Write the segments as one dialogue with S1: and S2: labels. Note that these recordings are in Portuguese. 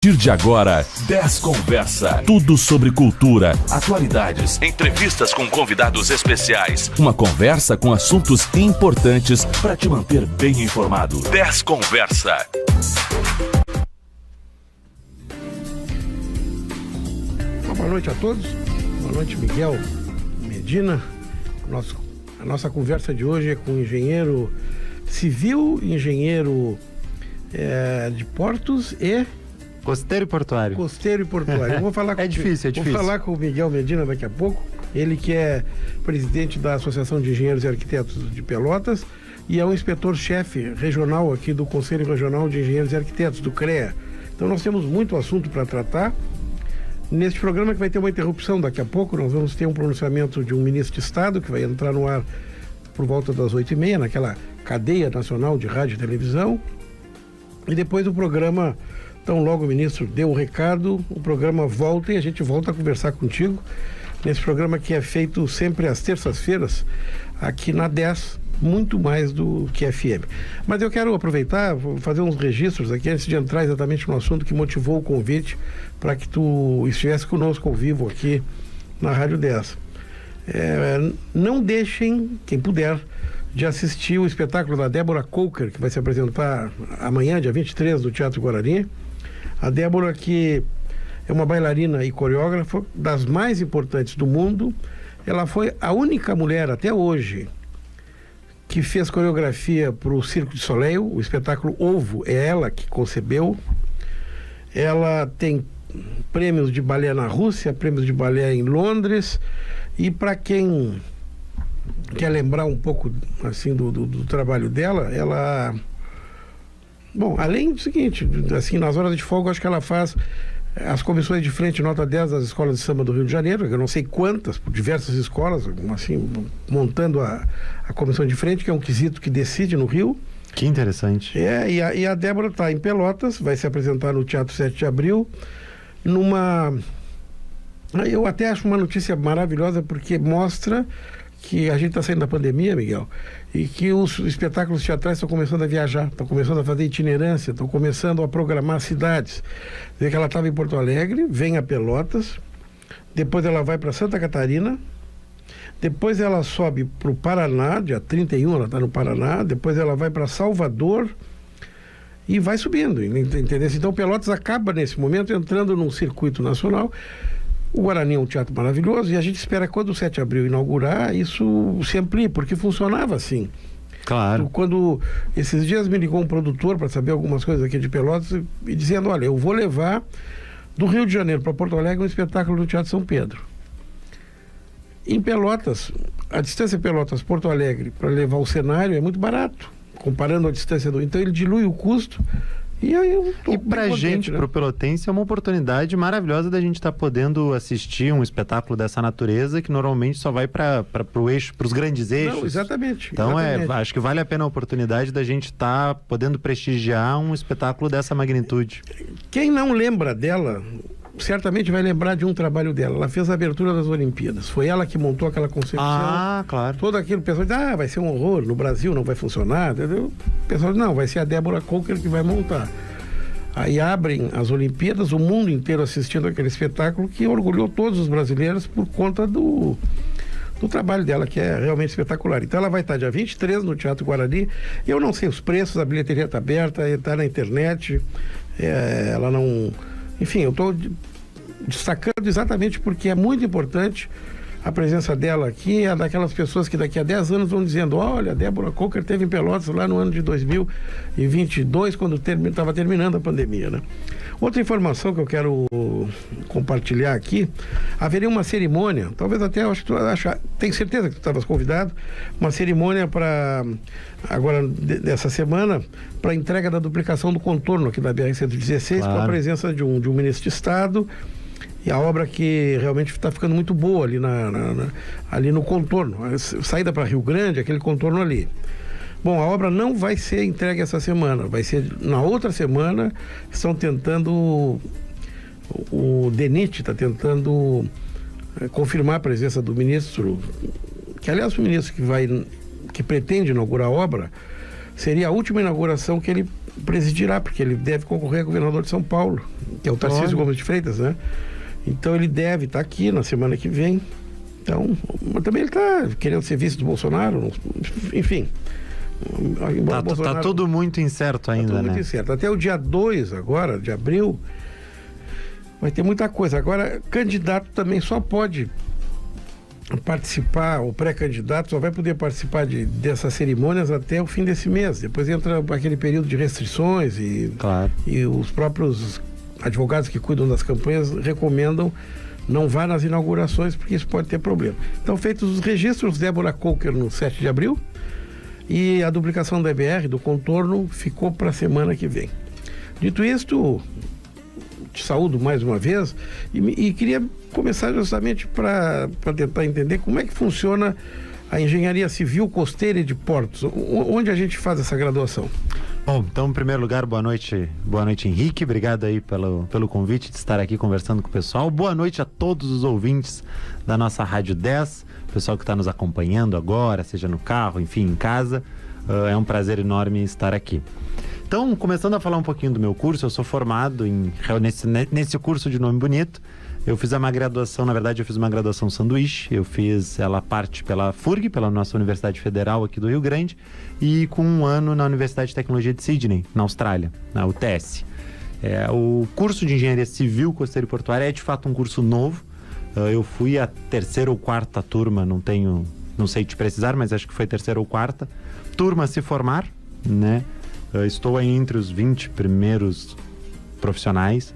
S1: A partir de agora, 10 Conversa. Tudo sobre cultura, atualidades, entrevistas com convidados especiais. Uma conversa com assuntos importantes para te manter bem informado. 10 Conversa.
S2: Boa noite a todos. Boa noite, Miguel Medina. A nossa conversa de hoje é com engenheiro civil, engenheiro de portos e...
S3: Costeiro e portuário.
S2: Costeiro e portuário. Eu vou falar
S3: É difícil.
S2: Vou falar com o Miguel Medina daqui a pouco. Ele que é presidente da Associação de Engenheiros e Arquitetos de Pelotas e é o inspetor-chefe regional aqui do Conselho Regional de Engenheiros e Arquitetos, do CREA. Então nós temos muito assunto para tratar. Neste programa que vai ter uma interrupção daqui a pouco, nós vamos ter um pronunciamento de um ministro de Estado que vai entrar no ar por volta das 8h30, naquela cadeia nacional de rádio e televisão. E depois o programa... Então, logo o ministro deu o recado, o programa volta e a gente volta a conversar contigo nesse programa que é feito sempre às terças-feiras, aqui na 10, muito mais do que FM. Mas eu quero aproveitar, vou fazer uns registros aqui antes de entrar exatamente no assunto que motivou o convite para que tu estivesse conosco ao vivo aqui na Rádio 10. Não deixem, quem puder, de assistir o espetáculo da Débora Coker, que vai se apresentar amanhã, dia 23, no Teatro Guarani. A Débora, que é uma bailarina e coreógrafa das mais importantes do mundo, ela foi a única mulher até hoje que fez coreografia para o Cirque du Soleil, o espetáculo Ovo, é ela que concebeu. Ela tem prêmios de balé na Rússia, prêmios de balé em Londres, e para quem quer lembrar um pouco assim do trabalho dela, ela... Bom, além do seguinte, assim, nas horas de folga, acho que ela faz as comissões de frente nota 10 das escolas de samba do Rio de Janeiro, eu não sei quantas, por diversas escolas, assim, montando a comissão de frente, que é um quesito que decide no Rio.
S3: Que interessante.
S2: E a Débora está em Pelotas, vai se apresentar no Teatro 7 de Abril, eu até acho uma notícia maravilhosa, porque mostra que a gente está saindo da pandemia, Miguel, e que os espetáculos teatrais estão começando a viajar, estão começando a fazer itinerância, estão começando a programar cidades. Quer dizer que ela estava em Porto Alegre, vem a Pelotas, depois ela vai para Santa Catarina, depois ela sobe para o Paraná, dia 31 ela está no Paraná, depois ela vai para Salvador e vai subindo, entendeu? Então Pelotas acaba nesse momento entrando num circuito nacional. O Guarani é um teatro maravilhoso e a gente espera que quando o 7 de abril inaugurar, isso se amplie, porque funcionava assim.
S3: Claro.
S2: Quando esses dias me ligou um produtor para saber algumas coisas aqui de Pelotas e dizendo, olha, eu vou levar do Rio de Janeiro para Porto Alegre um espetáculo no Teatro São Pedro. Em Pelotas, a distância Pelotas-Porto Alegre para levar o cenário é muito barato, comparando a distância do... Então ele dilui o custo. E aí
S3: pra gente,
S2: né?
S3: Pro pelotense, é uma oportunidade maravilhosa da gente estar podendo assistir um espetáculo dessa natureza que normalmente só vai para o eixo, para os grandes eixos.
S2: Não, exatamente.
S3: Então
S2: exatamente.
S3: Acho que vale a pena a oportunidade da gente estar podendo prestigiar um espetáculo dessa magnitude.
S2: Quem não lembra dela, certamente vai lembrar de um trabalho dela. Ela fez a abertura das Olimpíadas. Foi ela que montou aquela concepção.
S3: Ah, claro.
S2: Todo aquilo, o pessoal diz, vai ser um horror, no Brasil não vai funcionar, entendeu? O pessoal diz, não, vai ser a Débora Coker que vai montar. Aí abrem as Olimpíadas, o mundo inteiro assistindo aquele espetáculo que orgulhou todos os brasileiros por conta do trabalho dela, que é realmente espetacular. Então ela vai estar dia 23 no Teatro Guarani. Eu não sei os preços, a bilheteria está aberta, está na internet. Ela não... Enfim, eu estou destacando exatamente porque é muito importante a presença dela aqui, é daquelas pessoas que daqui a 10 anos vão dizendo, olha, a Débora Coker esteve em Pelotas lá no ano de 2022, quando estava terminando a pandemia, né? Outra informação que eu quero compartilhar aqui, haveria uma cerimônia, talvez até, tenho certeza que tu estavas convidado, uma cerimônia para, agora, dessa semana, para a entrega da duplicação do contorno aqui da BR-116,
S3: claro,
S2: com a presença de um ministro de Estado. E a obra que realmente está ficando muito boa ali, ali no contorno, a saída para Rio Grande, aquele contorno ali. Bom, a obra não vai ser entregue essa semana, vai ser na outra semana. Estão tentando, o DENIT está tentando confirmar a presença do ministro, que aliás o ministro que pretende inaugurar a obra, seria a última inauguração que ele presidirá, porque ele deve concorrer a governador de São Paulo que é o Tarcísio Gomes de Freitas, né? Então ele deve estar aqui na semana que vem. Então, mas também ele está querendo ser vice do Bolsonaro, enfim.
S3: Tá tudo muito incerto ainda,
S2: tudo
S3: né?
S2: Muito incerto. Até o dia 2 agora, de abril, vai ter muita coisa. Agora, candidato também só pode participar, o pré-candidato só vai poder participar dessas cerimônias até o fim desse mês. Depois entra aquele período de restrições e os próprios advogados que cuidam das campanhas recomendam não vá nas inaugurações, porque isso pode ter problema. Então, feitos os registros, Débora Coker no 7 de abril e a duplicação da EBR, do contorno, ficou para a semana que vem. Dito isto, te saúdo mais uma vez e queria começar justamente para tentar entender como é que funciona a engenharia civil costeira e de portos. Onde a gente faz essa graduação?
S3: Bom, então, em primeiro lugar, boa noite Henrique, obrigado aí pelo convite de estar aqui conversando com o pessoal. Boa noite a todos os ouvintes da nossa Rádio 10, pessoal que está nos acompanhando agora, seja no carro, enfim, em casa. É um prazer enorme estar aqui. Então, começando a falar um pouquinho do meu curso, eu sou formado nesse curso de nome bonito. Eu fiz uma graduação, na verdade eu fiz uma graduação sanduíche, eu fiz ela parte pela FURG, pela nossa Universidade Federal aqui do Rio Grande, e com um ano na Universidade de Tecnologia de Sydney, na Austrália, na UTS. O curso de Engenharia Civil Costeira e Portuária é de fato um curso novo. Eu fui a terceira ou quarta turma, não sei te precisar, mas acho que foi terceira ou quarta turma a se formar, né? Estou aí entre os 20 primeiros profissionais.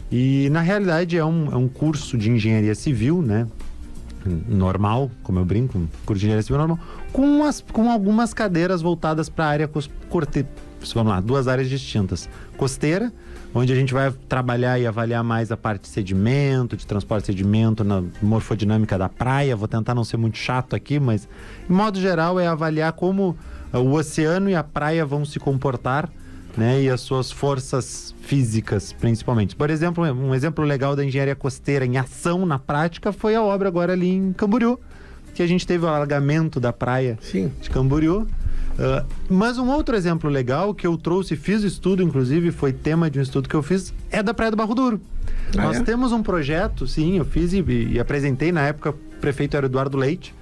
S3: E na realidade é um curso de engenharia civil, né? Normal, como eu brinco, um curso de engenharia civil normal, com algumas cadeiras voltadas para a área vamos lá, 2 áreas distintas. Costeira, onde a gente vai trabalhar e avaliar mais a parte de sedimento, de transporte de sedimento, na morfodinâmica da praia. Vou tentar não ser muito chato aqui, mas em modo geral é avaliar como o oceano e a praia vão se comportar, né, e as suas forças físicas, principalmente. Por exemplo, um exemplo legal da engenharia costeira em ação, na prática, foi a obra agora ali em Camboriú, que a gente teve o alagamento da praia de Camboriú. Mas um outro exemplo legal que eu trouxe, fiz estudo, inclusive, foi tema de um estudo que eu fiz, é da Praia do Barro Duro. Nós temos um projeto, sim, eu fiz e apresentei, na época, o prefeito era Eduardo Leite,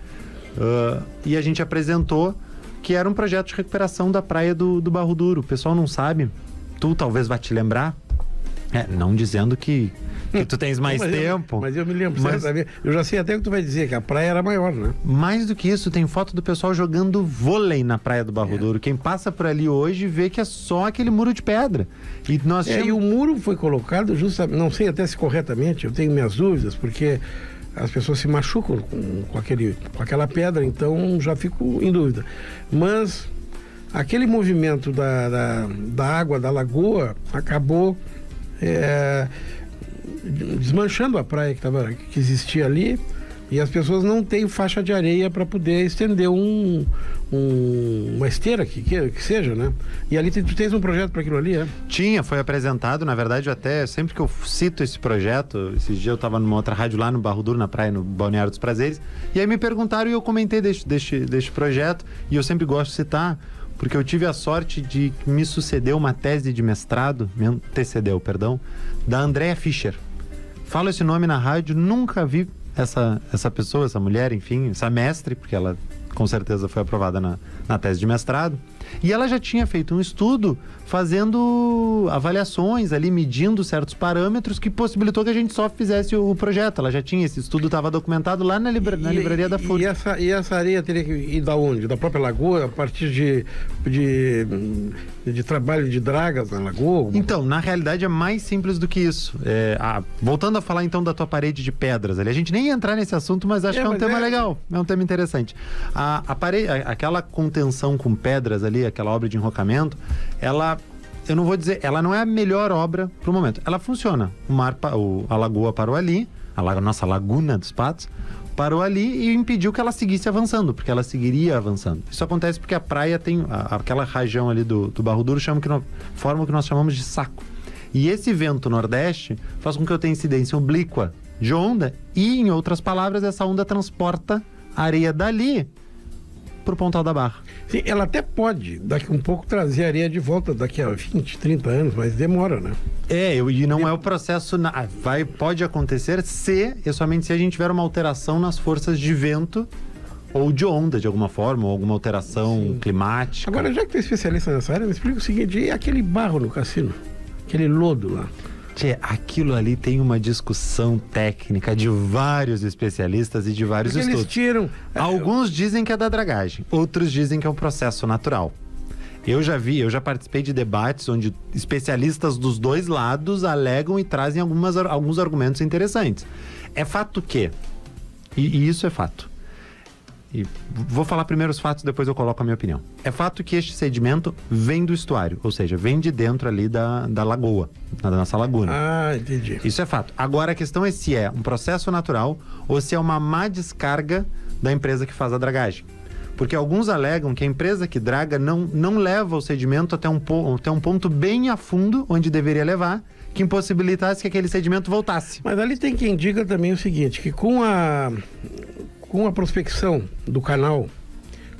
S3: e a gente apresentou que era um projeto de recuperação da Praia do Barro Duro. O pessoal não sabe, tu talvez vá te lembrar, não dizendo que tu tens mais tempo.
S2: Mas eu me lembro, eu já sei até o que tu vai dizer, que a praia era maior, né?
S3: Mais do que isso, tem foto do pessoal jogando vôlei na Praia do Barro Duro. Quem passa por ali hoje vê que é só aquele muro de pedra. E
S2: o muro foi colocado justamente, não sei até se corretamente, eu tenho minhas dúvidas, porque as pessoas se machucam com aquela pedra, então já fico em dúvida. Mas aquele movimento da água da lagoa acabou desmanchando a praia que existia ali, e as pessoas não têm faixa de areia para poder estender uma esteira que seja, né? E ali tu tens um projeto para aquilo ali,
S3: foi apresentado, na verdade, até sempre que eu cito esse projeto, esses dias eu estava numa outra rádio lá no Barro Duro, na praia, no Balneário dos Prazeres, e aí me perguntaram e eu comentei deste projeto, e eu sempre gosto de citar, porque eu tive a sorte de me suceder uma tese de mestrado, me antecedeu, perdão, da Andrea Fischer. Falo esse nome na rádio, nunca vi essa pessoa, essa mulher, enfim, essa mestre, porque ela com certeza foi aprovada na tese de mestrado, e ela já tinha feito um estudo fazendo avaliações ali, medindo certos parâmetros que possibilitou que a gente só fizesse o projeto. Ela já tinha, esse estudo estava documentado lá na livraria da FURG.
S2: E essa areia teria que ir da onde? Da própria lagoa, a partir de trabalho de dragas na lagoa?
S3: Então, na realidade é mais simples do que isso. Voltando a falar então da tua parede de pedras ali, a gente nem ia entrar nesse assunto, mas acho que é um tema legal, é um tema interessante. A parede, aquela contenção com pedras ali, aquela obra de enrocamento, eu não vou dizer, ela não é a melhor obra pro momento. Ela funciona. A lagoa parou ali, nossa Laguna dos Patos parou ali e impediu que ela seguisse avançando, porque ela seguiria avançando. Isso acontece porque a praia tem aquela região ali do Barro Duro, forma o que nós chamamos de saco. E esse vento nordeste faz com que eu tenha incidência oblíqua de onda e, em outras palavras, essa onda transporta areia dali pro Pontal da Barra.
S2: Sim, ela até pode, daqui um pouco, trazer areia de volta daqui a 20, 30 anos, mas demora, né?
S3: E não é o processo... Pode acontecer e somente se a gente tiver uma alteração nas forças de vento ou de onda, de alguma forma, ou alguma alteração climática.
S2: Agora, já que tu é especialista nessa área, me explica o seguinte, e aquele barro no cassino? Aquele lodo lá?
S3: Tchê, aquilo ali tem uma discussão técnica de vários especialistas e de vários
S2: Porque
S3: estudos.
S2: eles tiram...
S3: Alguns dizem que é da dragagem, outros dizem que é um processo natural. Eu já participei de debates onde especialistas dos dois lados alegam e trazem alguns argumentos interessantes. É fato que, e isso é fato, e vou falar primeiro os fatos, depois eu coloco a minha opinião. É fato que este sedimento vem do estuário, ou seja, vem de dentro ali da lagoa, da nossa laguna.
S2: Ah, entendi.
S3: Isso é fato. Agora a questão é se é um processo natural ou se é uma má descarga da empresa que faz a dragagem. Porque alguns alegam que a empresa que draga não leva o sedimento até um ponto bem a fundo, onde deveria levar, que impossibilitasse que aquele sedimento voltasse.
S2: Mas ali tem quem diga também o seguinte, que com a prospecção do canal,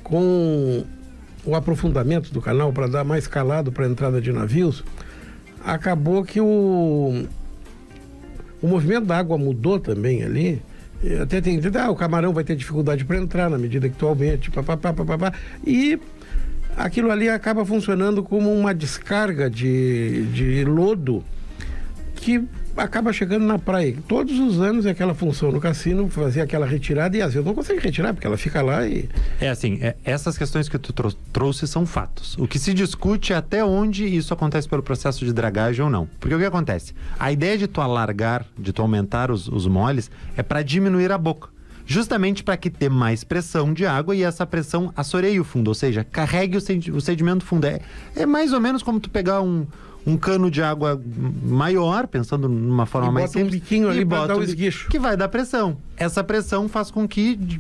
S2: com o aprofundamento do canal para dar mais calado para a entrada de navios, acabou que o movimento da água mudou também ali. Até tem o camarão vai ter dificuldade para entrar na medida que tu aumente, e aquilo ali acaba funcionando como uma descarga de lodo que acaba chegando na praia. Todos os anos é aquela função no cassino, fazer aquela retirada, e às vezes não consegue retirar, porque ela fica lá e...
S3: Essas questões que tu trouxe são fatos. O que se discute é até onde isso acontece pelo processo de dragagem ou não. Porque o que acontece? A ideia de tu alargar, de tu aumentar os moles, é para diminuir a boca. Justamente para que ter mais pressão de água e essa pressão assoreie o fundo, ou seja, carregue o sedimento fundo. É mais ou menos como tu pegar um cano de água maior, pensando numa forma mais simples,
S2: um biquinho ali para dar o esguicho,
S3: que vai dar pressão. Essa pressão faz com que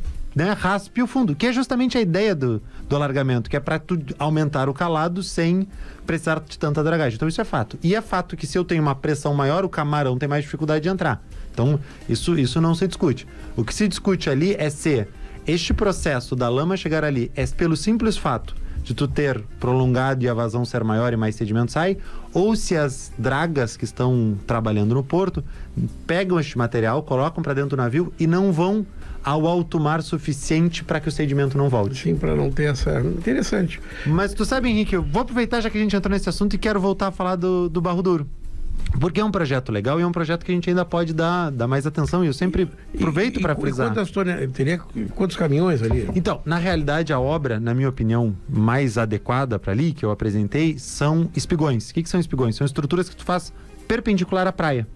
S3: raspe o fundo, que é justamente a ideia do alargamento, que é para tu aumentar o calado sem precisar de tanta dragagem. Então isso é fato. E é fato que se eu tenho uma pressão maior, o camarão tem mais dificuldade de entrar. Então isso não se discute. O que se discute ali é se este processo da lama chegar ali é pelo simples fato de tu ter prolongado e a vazão ser maior e mais sedimento sai, ou se as dragas que estão trabalhando no porto pegam este material, colocam para dentro do navio e não vão ao alto mar suficiente para que o sedimento não volte.
S2: Sim, para não ter essa... Interessante.
S3: Mas tu sabe, Henrique, eu vou aproveitar já que a gente entrou nesse assunto e quero voltar a falar do Barro Duro. Porque é um projeto legal e é um projeto que a gente ainda pode dar mais atenção, e eu sempre aproveito para frisar.
S2: Teria quantos caminhões ali?
S3: Então, na realidade, a obra, na minha opinião, mais adequada para ali, que eu apresentei, são espigões. O que são espigões? São estruturas que tu faz perpendicular à praia.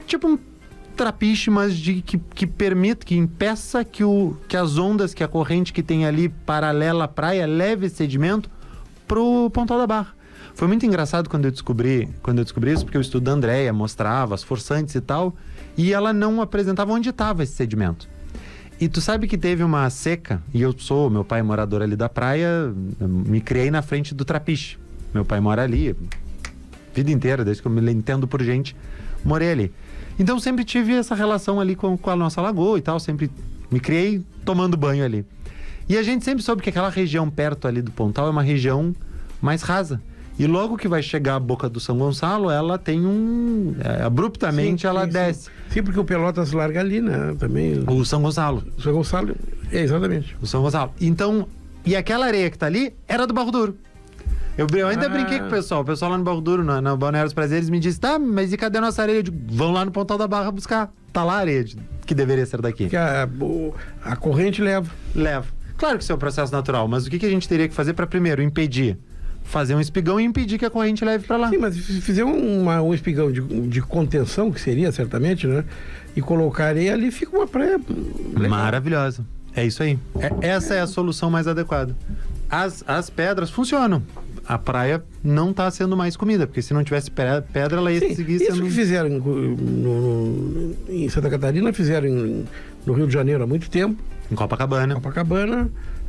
S3: Tipo um trapiche, mas que permite, que impeça que as ondas, que a corrente que tem ali paralela à praia leve esse sedimento pro Pontal da Barra. Foi muito engraçado quando eu descobri isso, porque o estudo da Andréia mostrava as forçantes e tal, e ela não apresentava onde estava esse sedimento. E tu sabe que teve uma seca, e meu pai é morador ali da praia, me criei na frente do trapiche. Meu pai mora ali, vida inteira, desde que eu me entendo por gente, morei ali. Então sempre tive essa relação ali com a nossa lagoa e tal, sempre me criei tomando banho ali. E a gente sempre soube que aquela região perto ali do Pontal é uma região mais rasa. E logo que vai chegar a boca do São Gonçalo, ela tem abruptamente ela desce.
S2: Sim, porque o Pelotas larga ali, né? Também.
S3: O São Gonçalo.
S2: O São Gonçalo, exatamente.
S3: O São Gonçalo. Então, e aquela areia que tá ali era do Barro Duro. Eu ainda brinquei com o pessoal lá no Barro Duro, no Balneário dos Prazeres, me disse, tá, mas e cadê a nossa areia? Eu digo, vão lá no Pontal da Barra buscar. Tá lá a areia que deveria ser daqui.
S2: Que a corrente leva.
S3: Claro que isso é um processo natural, mas o que a gente teria que fazer para primeiro impedir? Fazer um espigão e impedir que a corrente leve para lá.
S2: Sim, mas se fizer um espigão de contenção, que seria certamente, né? E colocar areia ali, fica uma praia legal.
S3: Maravilhosa. É isso aí. Essa é a solução mais adequada. As pedras funcionam. A praia não está sendo mais comida, porque se não tivesse pedra, ela ia seguir sendo...
S2: Isso que fizeram em Santa Catarina, fizeram no Rio de Janeiro há muito tempo.
S3: Em Copacabana.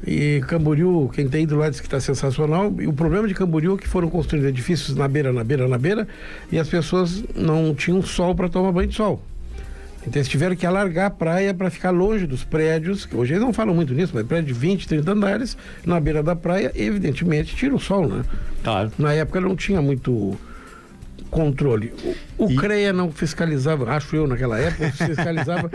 S2: E Camboriú, quem tem ido lá diz que está sensacional. E o problema de Camboriú é que foram construídos edifícios na beira, e as pessoas não tinham sol para tomar banho de sol. Então eles tiveram que alargar a praia para ficar longe dos prédios, que hoje eles não falam muito nisso, mas prédio de 20, 30 andares, na beira da praia, evidentemente tira o sol, né?
S3: Claro.
S2: Na época não tinha muito controle. O CREA não fiscalizava, acho eu naquela época, fiscalizava.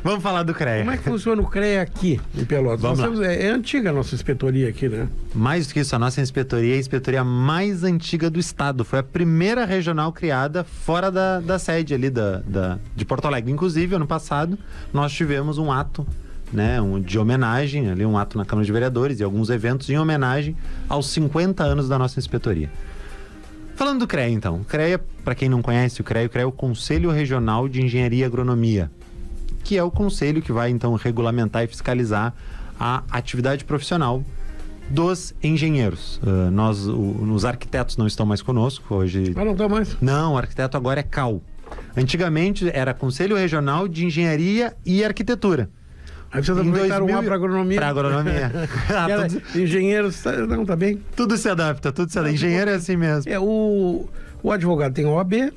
S3: Vamos falar do CREA.
S2: Como é que funciona o CREA aqui em Pelotas?
S3: Vamos lá.
S2: É antiga a nossa inspetoria aqui, né?
S3: Mais do que isso, a nossa inspetoria é a inspetoria mais antiga do estado. Foi a primeira regional criada fora da sede ali de Porto Alegre. Inclusive, ano passado, nós tivemos um ato, né, de homenagem, ali um ato na Câmara de Vereadores e alguns eventos em homenagem aos 50 anos da nossa inspetoria. Falando do CREA, então. O CREA, para quem não conhece, o CREA é o Conselho Regional de Engenharia e Agronomia, que é o conselho que vai, então, regulamentar e fiscalizar a atividade profissional dos engenheiros. Os arquitetos não estão mais conosco hoje.
S2: Ah, não está mais?
S3: Não, o arquiteto agora é CAU. Antigamente era Conselho Regional de Engenharia e Arquitetura.
S2: Aí vocês aproveitaram o A para agronomia.
S3: Para agronomia.
S2: Engenheiros, não, tá bem.
S3: Tudo se adapta. Engenheiro é assim mesmo.
S2: O advogado tem a OAB,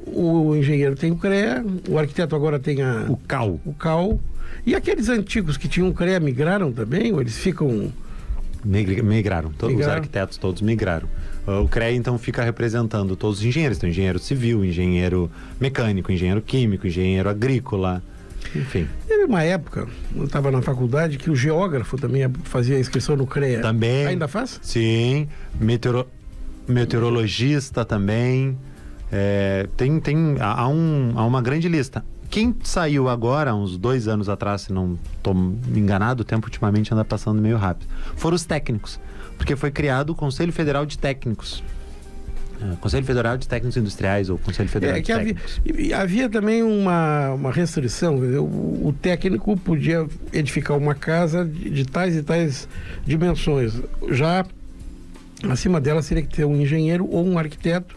S2: o engenheiro tem o CREA, o arquiteto agora tem
S3: o CAU.
S2: O CAU. E aqueles antigos que tinham CREA migraram também? Ou eles ficam...
S3: Migraram. Os arquitetos todos migraram. O CREA, então, fica representando todos os engenheiros. Então, engenheiro civil, engenheiro mecânico, engenheiro químico, engenheiro agrícola, enfim.
S2: Teve uma época, eu estava na faculdade, que o geógrafo também fazia inscrição no CREA.
S3: Também.
S2: Ainda faz?
S3: Sim. Meteorologista também. Há uma grande lista. Quem saiu agora, uns 2 anos atrás, se não estou enganado, o tempo ultimamente anda passando meio rápido, foram os técnicos. Porque foi criado o Conselho Federal de Técnicos. Conselho Federal de Técnicos Industriais ou Conselho Federal de Técnicos.
S2: Havia também uma restrição. O técnico podia edificar uma casa de tais e tais dimensões. Já acima dela seria que ter um engenheiro ou um arquiteto,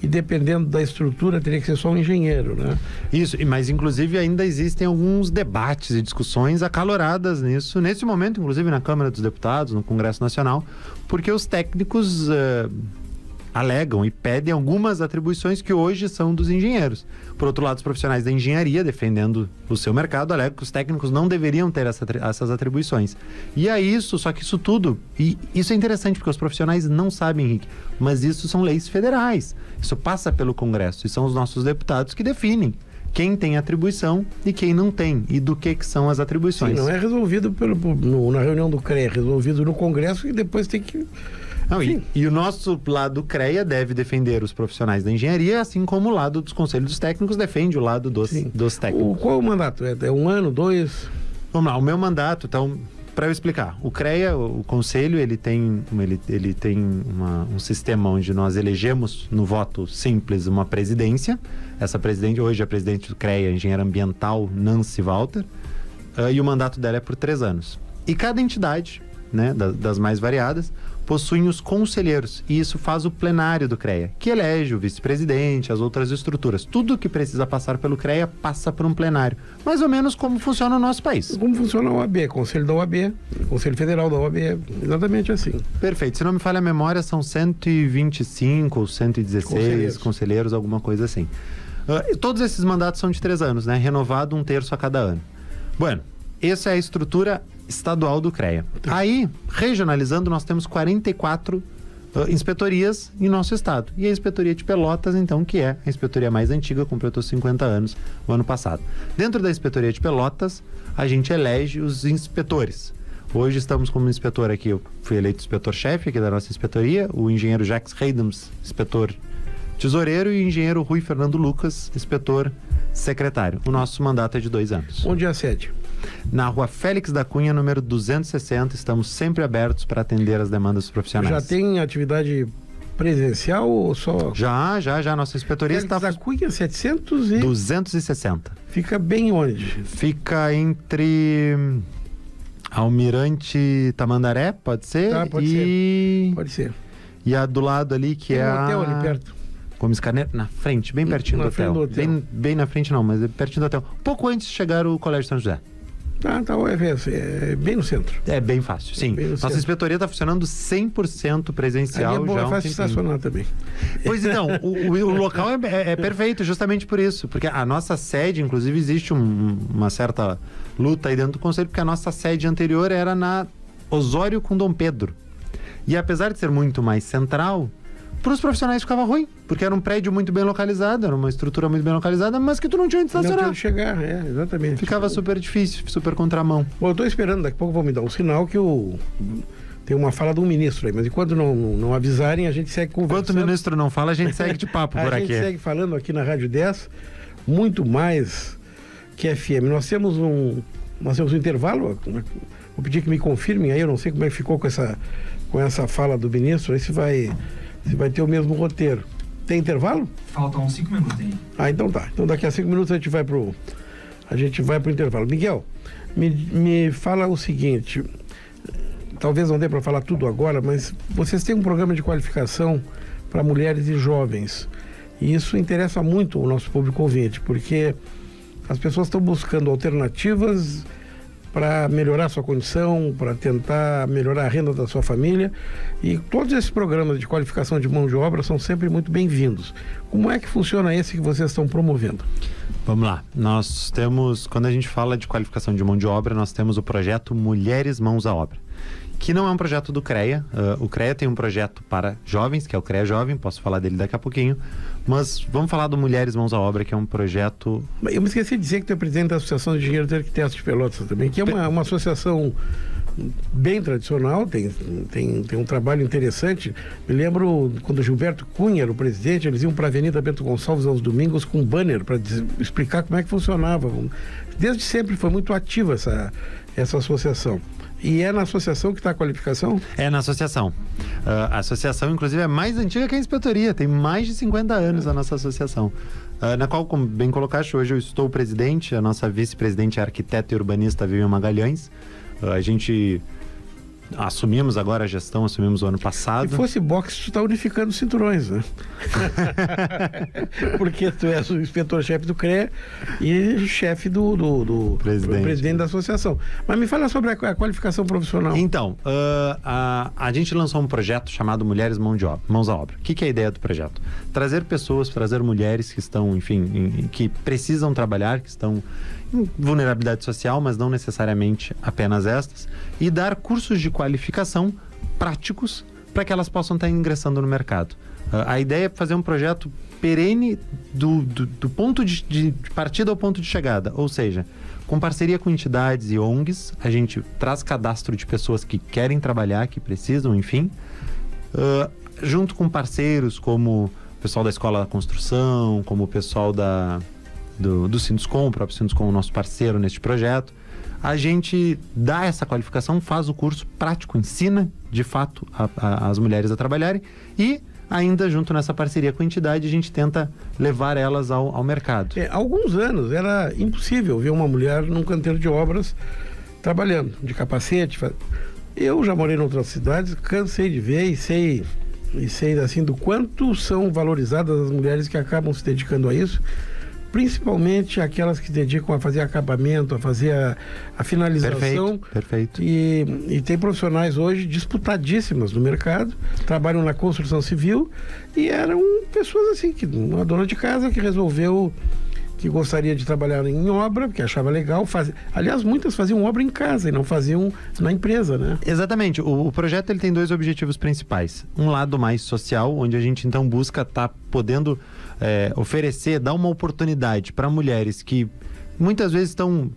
S2: e dependendo da estrutura teria que ser só um engenheiro, né?
S3: Isso, mas inclusive ainda existem alguns debates e discussões acaloradas nisso, nesse momento, inclusive na Câmara dos Deputados, no Congresso Nacional, porque os técnicos alegam e pedem algumas atribuições que hoje são dos engenheiros. Por outro lado, os profissionais da engenharia, defendendo o seu mercado, alegam que os técnicos não deveriam ter essas atribuições. E é isso, só que isso tudo, e isso é interessante porque os profissionais não sabem, Henrique, mas isso são leis federais. Isso passa pelo Congresso e são os nossos deputados que definem quem tem atribuição e quem não tem, e do que são as atribuições.
S2: Sim, não é resolvido na reunião do CREA, é resolvido no Congresso e depois tem que...
S3: Não, e o nosso lado CREA deve defender os profissionais da engenharia, assim como o lado dos conselhos dos técnicos defende o lado dos técnicos.
S2: Qual é o mandato? É 1 ano, 2?
S3: Vamos lá, o meu mandato, então, para eu explicar. O CREA, o conselho, ele tem um sistema onde nós elegemos no voto simples uma presidência. Essa presidente, hoje a presidente do CREA, a engenheira ambiental Nancy Walter, e o mandato dela é por 3 anos. E cada entidade, né, das mais variadas, possuem os conselheiros, e isso faz o plenário do CREA, que elege o vice-presidente, as outras estruturas. Tudo que precisa passar pelo CREA passa por um plenário. Mais ou menos como funciona o nosso país.
S2: Como funciona a OAB, Conselho da OAB, Conselho Federal da OAB, exatamente assim.
S3: Perfeito. Se não me falha a memória, são 125 ou 116 conselheiros, alguma coisa assim. Todos esses mandatos são de 3 anos, né? Renovado 1/3 a cada ano. Bueno, essa é a estrutura estadual do CREA. Aí, regionalizando, nós temos 44 inspetorias em nosso estado. E a inspetoria de Pelotas, então, que é a inspetoria mais antiga, completou 50 anos o ano passado. Dentro da inspetoria de Pelotas, a gente elege os inspetores. Hoje estamos como inspetor aqui, eu fui eleito inspetor-chefe aqui da nossa inspetoria, o engenheiro Jacques Reidams, inspetor tesoureiro, e o engenheiro Rui Fernando Lucas, inspetor secretário. O nosso mandato é de 2 anos.
S2: Onde é a sede?
S3: Na Rua Félix da Cunha, número 260, estamos sempre abertos para atender as demandas dos profissionais.
S2: Já tem atividade presencial ou só...
S3: Já. Nossa inspetoria está...
S2: Félix da Cunha, 700 e...
S3: 260.
S2: Fica bem onde?
S3: Fica entre Almirante Tamandaré, pode ser?
S2: Pode ser. Pode ser.
S3: E a do lado ali, que
S2: tem
S3: é
S2: um hotel ali perto.
S3: Gomes Carneiro, na frente, bem pertinho do hotel. Bem na frente não, mas é pertinho do hotel. Pouco antes de chegar o Colégio São José.
S2: Tá, é bem no centro.
S3: É bem fácil, sim. Nossa inspetoria está funcionando 100% presencial.
S2: É bom,
S3: já
S2: é fácil estacionar também.
S3: Pois então, o local é perfeito justamente por isso, porque a nossa sede, inclusive, existe uma certa luta aí dentro do conselho, porque a nossa sede anterior era na Osório com Dom Pedro. E apesar de ser muito mais central, para os profissionais ficava ruim, porque era um prédio muito bem localizado, era uma estrutura muito bem localizada, mas que tu não tinha onde estacionar.
S2: Não tinha onde chegar, exatamente.
S3: Ficava super difícil, super contramão.
S2: Bom, eu estou esperando, daqui a pouco vão me dar um sinal que tem uma fala de um ministro aí, mas enquanto não avisarem, a gente segue conversando.
S3: Enquanto o ministro não fala, a gente segue de papo por aqui.
S2: A gente segue falando aqui na Rádio 10, muito mais que FM. Nós temos um intervalo, vou pedir que me confirmem aí, eu não sei como é que ficou com essa fala do ministro, aí se vai ter o mesmo roteiro. Tem intervalo?
S4: Faltam uns 5 minutos aí.
S2: Então tá. Então daqui a 5 minutos a gente vai pro intervalo. Miguel, me fala o seguinte, talvez não dê para falar tudo agora, mas vocês têm um programa de qualificação para mulheres e jovens. E isso interessa muito o nosso público ouvinte, porque as pessoas estão buscando alternativas para melhorar a sua condição, para tentar melhorar a renda da sua família, e todos esses programas de qualificação de mão de obra são sempre muito bem-vindos. Como é que funciona esse que vocês estão promovendo?
S3: Vamos lá, nós temos, quando a gente fala de qualificação de mão de obra, nós temos o projeto Mulheres Mãos à Obra, que não é um projeto do CREA. O CREA tem um projeto para jovens, que é o CREA Jovem, posso falar dele daqui a pouquinho, mas vamos falar do Mulheres Mãos à Obra, que é um projeto...
S2: Eu me esqueci de dizer que tu é presidente da Associação de Engenheiros e Arquitetos de Pelotas também, que é uma associação bem tradicional, tem um trabalho interessante. Me lembro quando o Gilberto Cunha era o presidente, eles iam para a Avenida Bento Gonçalves aos domingos com um banner para explicar como é que funcionava. Desde sempre foi muito ativa essa associação. E é na associação que está a qualificação?
S3: É na associação. A associação, inclusive, é mais antiga que a inspetoria. Tem mais de 50 anos a nossa associação. Na qual, como bem colocaste, hoje eu estou o presidente. A nossa vice-presidente é a arquiteta e urbanista Vivian Magalhães. A gente assumimos agora a gestão, assumimos o ano passado.
S2: Se fosse boxe, tu está unificando os cinturões, né? Porque tu és o inspetor-chefe do CREA e chefe do presidente da associação. Mas me fala sobre a qualificação profissional.
S3: Então, a gente lançou um projeto chamado Mulheres Mãos à Obra. O que é a ideia do projeto? Trazer mulheres que estão, enfim, que precisam trabalhar, que estão em vulnerabilidade social, mas não necessariamente apenas estas, e dar cursos de qualificação práticos para que elas possam estar ingressando no mercado. A ideia é fazer um projeto perene do ponto de partida ao ponto de chegada, ou seja, com parceria com entidades e ONGs, a gente traz cadastro de pessoas que querem trabalhar, que precisam, enfim, junto com parceiros como o pessoal da Escola da Construção, como o pessoal do Sinduscom, o próprio Sinduscom, o nosso parceiro neste projeto. A gente dá essa qualificação, faz o curso prático, ensina de fato as mulheres a trabalharem e ainda junto nessa parceria com a entidade a gente tenta levar elas ao mercado.
S2: Há alguns anos era impossível ver uma mulher num canteiro de obras trabalhando, de capacete. Eu já morei em outras cidades, cansei de ver e sei assim do quanto são valorizadas as mulheres que acabam se dedicando a isso, principalmente aquelas que se dedicam a fazer acabamento, a fazer a finalização.
S3: Perfeito.
S2: E tem profissionais hoje disputadíssimas no mercado, trabalham na construção civil e eram pessoas assim, uma dona de casa que resolveu que gostaria de trabalhar em obra, porque achava legal. Aliás, muitas faziam obra em casa e não faziam na empresa, né?
S3: Exatamente. O projeto ele tem dois objetivos principais. Um lado mais social, onde a gente então busca estar podendo oferecer, dar uma oportunidade para mulheres que muitas vezes estão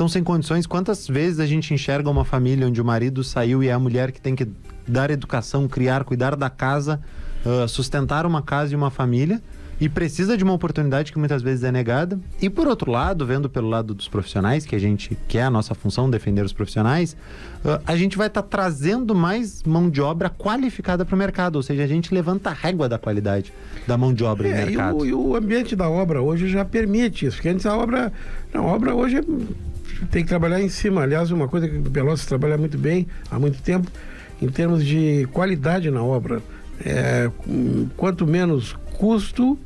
S3: sem condições. Quantas vezes a gente enxerga uma família onde o marido saiu e é a mulher que tem que dar educação, criar, cuidar da casa, sustentar uma casa e uma família, e precisa de uma oportunidade que muitas vezes é negada. E por outro lado, vendo pelo lado dos profissionais, que é a nossa função, defender os profissionais, a gente vai estar trazendo mais mão de obra qualificada para o mercado, ou seja, a gente levanta a régua da qualidade da mão de obra no mercado.
S2: E o ambiente da obra hoje já permite isso, porque antes a obra hoje tem que trabalhar em cima. Aliás, uma coisa que o Pelotas trabalha muito bem há muito tempo, em termos de qualidade na obra. Quanto menos custo,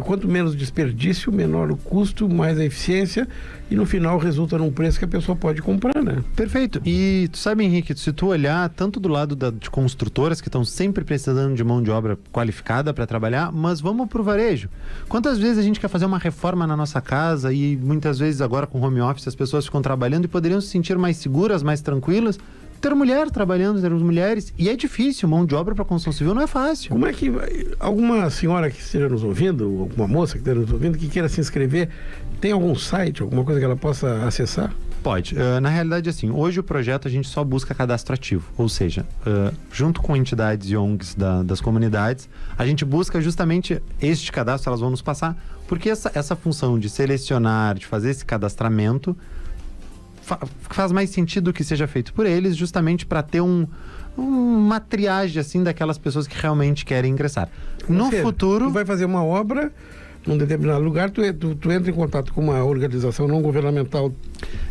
S2: Quanto menos desperdício, menor o custo, mais a eficiência e no final resulta num preço que a pessoa pode comprar, né?
S3: Perfeito. E tu sabe, Henrique, se tu olhar tanto do lado de construtoras que estão sempre precisando de mão de obra qualificada para trabalhar, mas vamos pro varejo. Quantas vezes a gente quer fazer uma reforma na nossa casa e muitas vezes agora com home office as pessoas ficam trabalhando e poderiam se sentir mais seguras, mais tranquilas? Ter mulher trabalhando, ter mulheres, e é difícil, mão de obra para construção civil não é fácil.
S2: Como é que alguma senhora que esteja nos ouvindo, alguma moça que esteja nos ouvindo, que queira se inscrever, tem algum site, alguma coisa que ela possa acessar?
S3: Pode. Na realidade, assim, hoje o projeto a gente só busca cadastro ativo, ou seja, junto com entidades e ONGs das comunidades, a gente busca justamente este cadastro, elas vão nos passar, porque essa função de selecionar, de fazer esse cadastramento, faz mais sentido que seja feito por eles, justamente para ter uma triagem assim daquelas pessoas que realmente querem ingressar. No futuro...
S2: Tu vai fazer uma obra num determinado lugar, tu entra em contato com uma organização não governamental.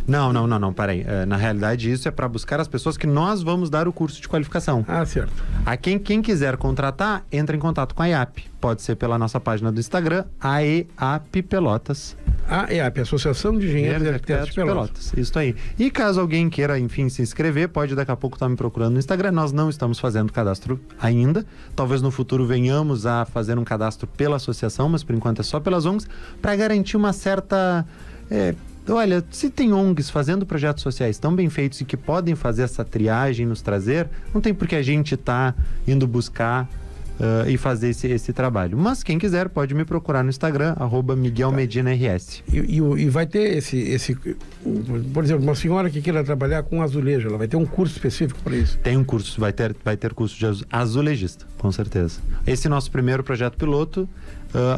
S3: Não, peraí. Na realidade, isso é para buscar as pessoas que nós vamos dar o curso de qualificação.
S2: Ah, certo.
S3: A quem quiser contratar, entra em contato com a IAP. Pode ser pela nossa página do Instagram, AEAP Pelotas.
S2: AEAP, Associação de Engenheiros e Arquitetos de Pelotas.
S3: Isso aí. E caso alguém queira, enfim, se inscrever, pode daqui a pouco estar me procurando no Instagram. Nós não estamos fazendo cadastro ainda. Talvez no futuro venhamos a fazer um cadastro pela associação, mas por enquanto é só pelas ONGs, para garantir uma certa... Olha, se tem ONGs fazendo projetos sociais tão bem feitos e que podem fazer essa triagem e nos trazer, não tem por que a gente tá indo buscar e fazer esse trabalho. Mas quem quiser pode me procurar no Instagram, @MiguelMedinaRS.
S2: E vai ter por exemplo, uma senhora que queira trabalhar com azulejo, ela vai ter um curso específico para isso?
S3: Tem um curso, vai ter curso de azulejista, com certeza. Esse nosso primeiro projeto piloto,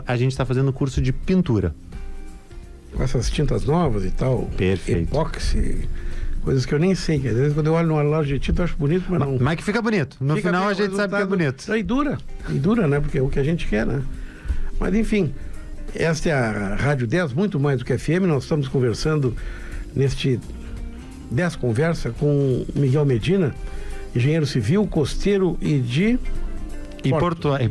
S3: a gente está fazendo curso de pintura.
S2: Com essas tintas novas e tal.
S3: Perfeito.
S2: Epóxi, coisas que eu nem sei. Às vezes quando eu olho numa loja de tinta eu acho bonito, mas não...
S3: Mas que fica bonito. No final a gente sabe que é bonito.
S2: E dura, né? Porque é o que a gente quer, né? Mas enfim, esta é a Rádio 10, muito mais do que FM. Nós estamos conversando neste 10 Conversa com Miguel Medina, engenheiro civil, costeiro e de...
S3: E portuário.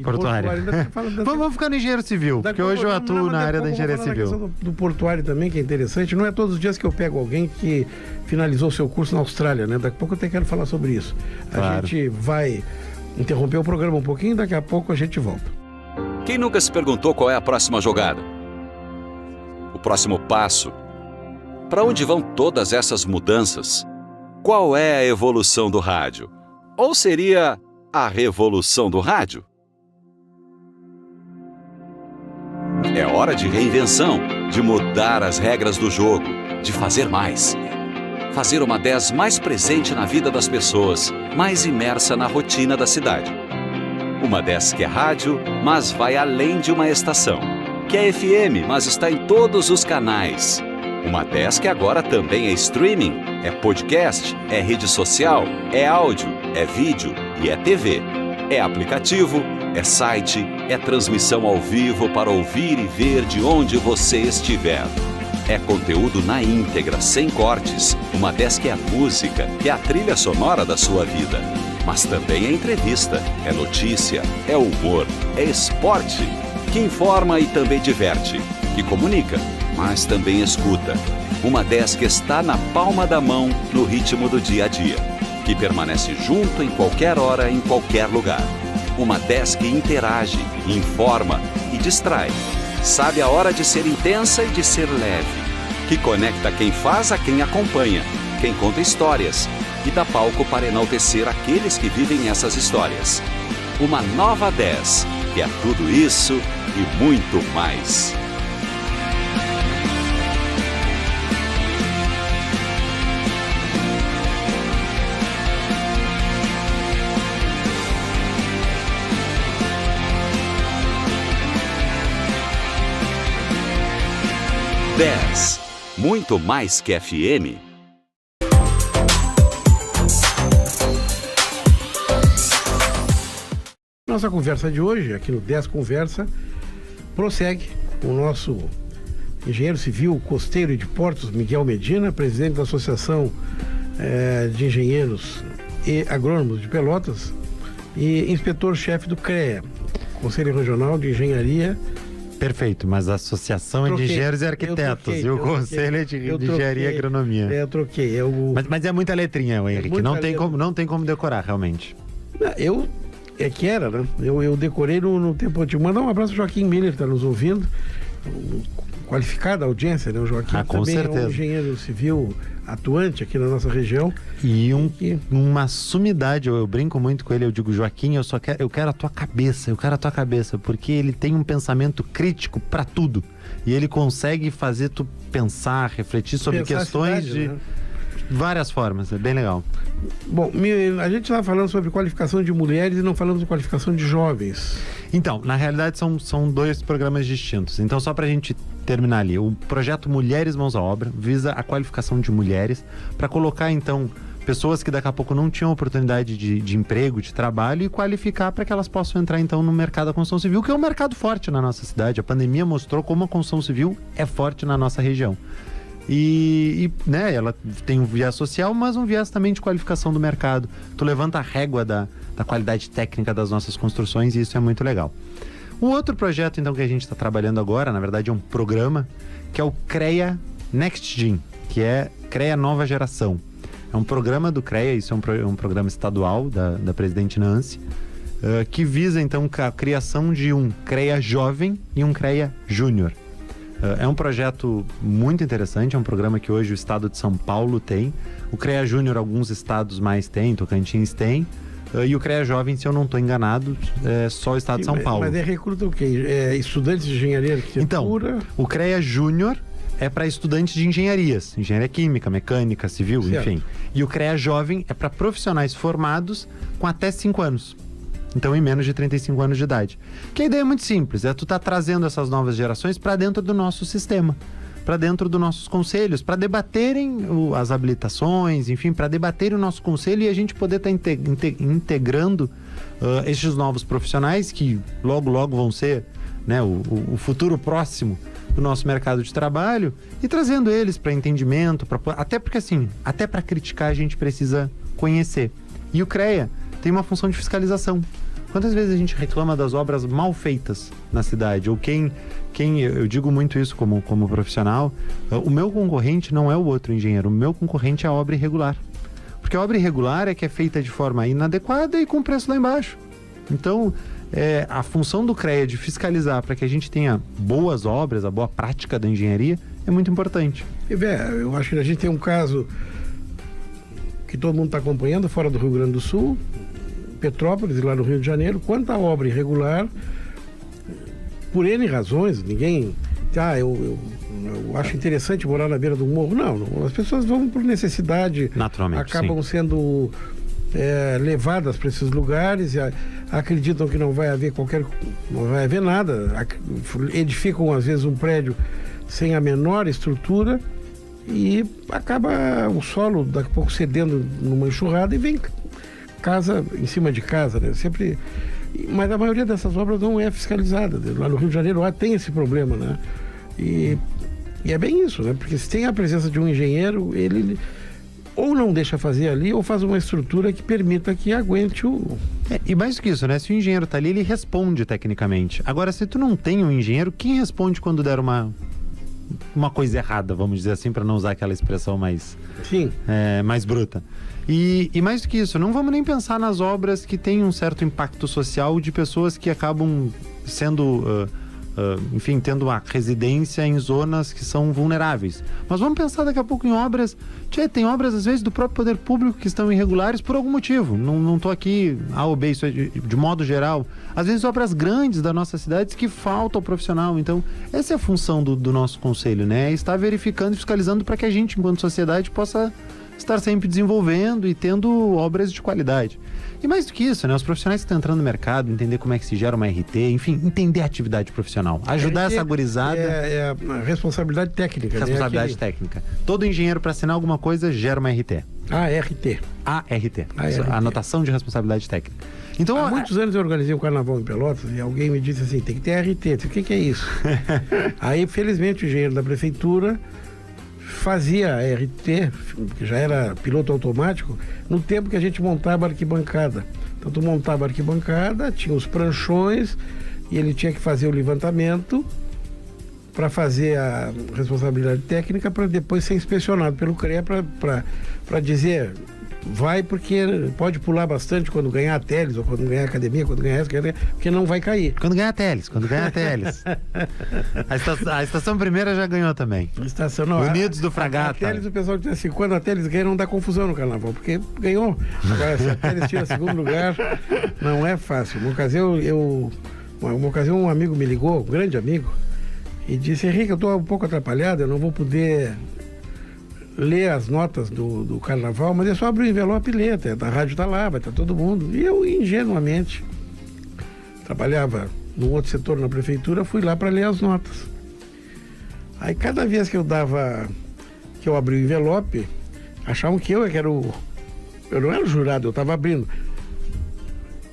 S3: Vamos ficar no engenheiro civil, porque hoje eu atuo na área da engenharia civil.
S2: Do portuário também, que é interessante. Não é todos os dias que eu pego alguém que finalizou seu curso na Austrália, né? Daqui a pouco eu até quero falar sobre isso. A gente vai interromper o programa um pouquinho, daqui a pouco a gente volta.
S4: Quem nunca se perguntou qual é a próxima jogada? O próximo passo? Para onde vão todas essas mudanças? Qual é a evolução do rádio? Ou seria... a revolução do rádio? É hora de reinvenção, de mudar as regras do jogo, de fazer mais. Fazer uma 10 mais presente na vida das pessoas, mais imersa na rotina da cidade. Uma 10 que é rádio, mas vai além de uma estação. Que é FM, mas está em todos os canais. Uma 10 que agora também é streaming, é podcast, é rede social, é áudio, é vídeo e é TV. É aplicativo, é site, é transmissão ao vivo para ouvir e ver de onde você estiver. É conteúdo na íntegra, sem cortes. Uma 10 que é música, que é a trilha sonora da sua vida. Mas também é entrevista, é notícia, é humor, é esporte, que informa e também diverte, que comunica, mas também escuta. Uma 10 que está na palma da mão, no ritmo do dia a dia, que permanece junto em qualquer hora, em qualquer lugar. Uma 10 que interage, informa e distrai. Sabe a hora de ser intensa e de ser leve. Que conecta quem faz a quem acompanha, quem conta histórias e dá palco para enaltecer aqueles que vivem essas histórias. Uma nova 10, que é tudo isso e muito mais. Muito mais que FM.
S2: Nossa conversa de hoje, aqui no 10 Conversa, prossegue com o nosso engenheiro civil, costeiro e de portos, Miguel Medina, presidente da Associação de Engenheiros e Agrônomos de Pelotas e inspetor-chefe do CREA, Conselho Regional de Engenharia
S3: Perfeito, mas a Associação é de Engenheiros e Arquitetos e o Conselho é de Engenharia e Agronomia.
S2: Eu troquei.
S3: Mas é muita letrinha, Henrique. Não tem como decorar, realmente.
S2: Era, né? Eu decorei no tempo antigo. Mandar um abraço ao Joaquim Miller, que está nos ouvindo. Qualificada audiência, né? O Joaquim
S3: com
S2: também
S3: certeza.
S2: É um engenheiro civil atuante aqui na nossa região.
S3: E uma sumidade, eu brinco muito com ele, eu digo, Joaquim, eu quero a tua cabeça, porque ele tem um pensamento crítico para tudo. E ele consegue fazer tu pensar, refletir sobre questões de várias formas, é bem legal.
S2: Bom, a gente estava falando sobre qualificação de mulheres e não falamos de qualificação de jovens.
S3: Então, na realidade são 2 programas distintos. Então, só para a gente terminar ali, o projeto Mulheres Mãos à Obra visa a qualificação de mulheres para colocar, então, pessoas que daqui a pouco não tinham oportunidade de emprego, de trabalho, e qualificar para que elas possam entrar, então, no mercado da construção civil, que é um mercado forte na nossa cidade. A pandemia mostrou como a construção civil é forte na nossa região. Né, ela tem um viés social, mas um viés também de qualificação do mercado. Tu levanta a régua da qualidade técnica das nossas construções, e isso é muito legal. O outro projeto, então, que a gente está trabalhando agora, na verdade é um programa, que é o CREA Next Gen, que é CREA Nova Geração. É um programa do CREA, isso é um programa estadual da presidente Nancy, que visa, então, a criação de um CREA Jovem e um CREA Júnior. É um projeto muito interessante, é um programa que hoje o estado de São Paulo tem. O CREA Júnior alguns estados mais têm, Tocantins tem. E o CREA Jovem, se eu não estou enganado, é só o estado de São Paulo.
S2: Mas recruta o quê? Estudantes de engenharia, arquitetura?
S3: Então, o CREA Júnior é para estudantes de engenharias, engenharia química, mecânica, civil, certo. Enfim. E o CREA Jovem é para profissionais formados com até 5 anos. Então, em menos de 35 anos de idade. Que a ideia é muito simples, tu tá trazendo essas novas gerações para dentro do nosso sistema, para dentro dos nossos conselhos, para debaterem as habilitações, enfim, para debaterem o nosso conselho e a gente poder estar integrando esses novos profissionais que logo vão ser, né, o futuro próximo do nosso mercado de trabalho, e trazendo eles para entendimento, até porque assim, até para criticar a gente precisa conhecer. E o CREA tem uma função de fiscalização. Quantas vezes a gente reclama das obras mal feitas na cidade? Ou quem eu digo muito isso como profissional, o meu concorrente não é o outro engenheiro, o meu concorrente é a obra irregular. Porque a obra irregular é que é feita de forma inadequada e com preço lá embaixo. Então, a função do CREA de fiscalizar para que a gente tenha boas obras, a boa prática da engenharia, é muito importante.
S2: Eu acho que a gente tem um caso que todo mundo está acompanhando fora do Rio Grande do Sul, Petrópolis, lá no Rio de Janeiro. Quanta obra irregular, por N razões, ninguém... eu acho interessante morar na beira do morro. Não, as pessoas vão por necessidade,
S3: naturalmente,
S2: acabam sendo levadas para esses lugares, acreditam que não vai haver nada, edificam às vezes um prédio sem a menor estrutura e acaba o solo daqui a pouco cedendo numa enxurrada e vem casa em cima de casa, né? Sempre. Mas a maioria dessas obras não é fiscalizada. Lá no Rio de Janeiro tem esse problema, né? E é bem isso, né? Porque se tem a presença de um engenheiro, ele ou não deixa fazer ali, ou faz uma estrutura que permita que aguente o...
S3: E mais do que isso, né? Se o engenheiro tá ali, ele responde tecnicamente. Agora, se tu não tem um engenheiro, quem responde quando der uma coisa errada, vamos dizer assim, para não usar aquela expressão mais bruta. E mais do que isso, não vamos nem pensar nas obras que têm um certo impacto social de pessoas que acabam sendo, tendo uma residência em zonas que são vulneráveis. Mas vamos pensar daqui a pouco em obras... tem obras, às vezes, do próprio poder público que estão irregulares por algum motivo. Não estou aqui A ou B, isso é de modo geral. Às vezes, obras grandes da nossa cidade que faltam ao profissional. Então, essa é a função do nosso conselho, né? Estar verificando e fiscalizando para que a gente, enquanto sociedade, possa estar sempre desenvolvendo e tendo obras de qualidade. E mais do que isso, né? Os profissionais que estão entrando no mercado, entender como é que se gera uma RT, enfim, entender a atividade profissional. Ajudar essa gurizada...
S2: É a responsabilidade técnica.
S3: Responsabilidade técnica. Todo engenheiro, para assinar alguma coisa, gera uma RT.
S2: ART.
S3: Anotação de responsabilidade técnica. Então,
S2: há muitos anos eu organizei um carnaval em Pelotas e alguém me disse assim, tem que ter RT. Eu disse, o que é isso? Aí, felizmente, o engenheiro da prefeitura fazia RT, que já era piloto automático, no tempo que a gente montava a arquibancada. Então, tu montava a arquibancada, tinha os pranchões, e ele tinha que fazer o levantamento para fazer a responsabilidade técnica, para depois ser inspecionado pelo CREA para dizer, vai porque pode pular bastante quando ganhar a Teles, ou quando ganhar a academia, quando ganhar essa, porque não vai cair.
S3: Quando ganhar a Teles. A estação primeira já ganhou também.
S2: Estação, não,
S3: Unidos do Fragata.
S2: A Teles, o pessoal diz assim, quando a Teles ganha não dá confusão no carnaval, porque ganhou. Agora, se a Teles tira segundo lugar, não é fácil. Uma ocasião um amigo me ligou, um grande amigo, e disse, Henrique, eu estou um pouco atrapalhado, eu não vou poder ler as notas do carnaval, mas é só abrir o envelope e ler, a rádio está lá, vai estar todo mundo. E eu, ingenuamente, trabalhava num outro setor na prefeitura, fui lá para ler as notas. Aí cada vez que eu abri o envelope, achavam que eu era eu não era o jurado, eu estava abrindo.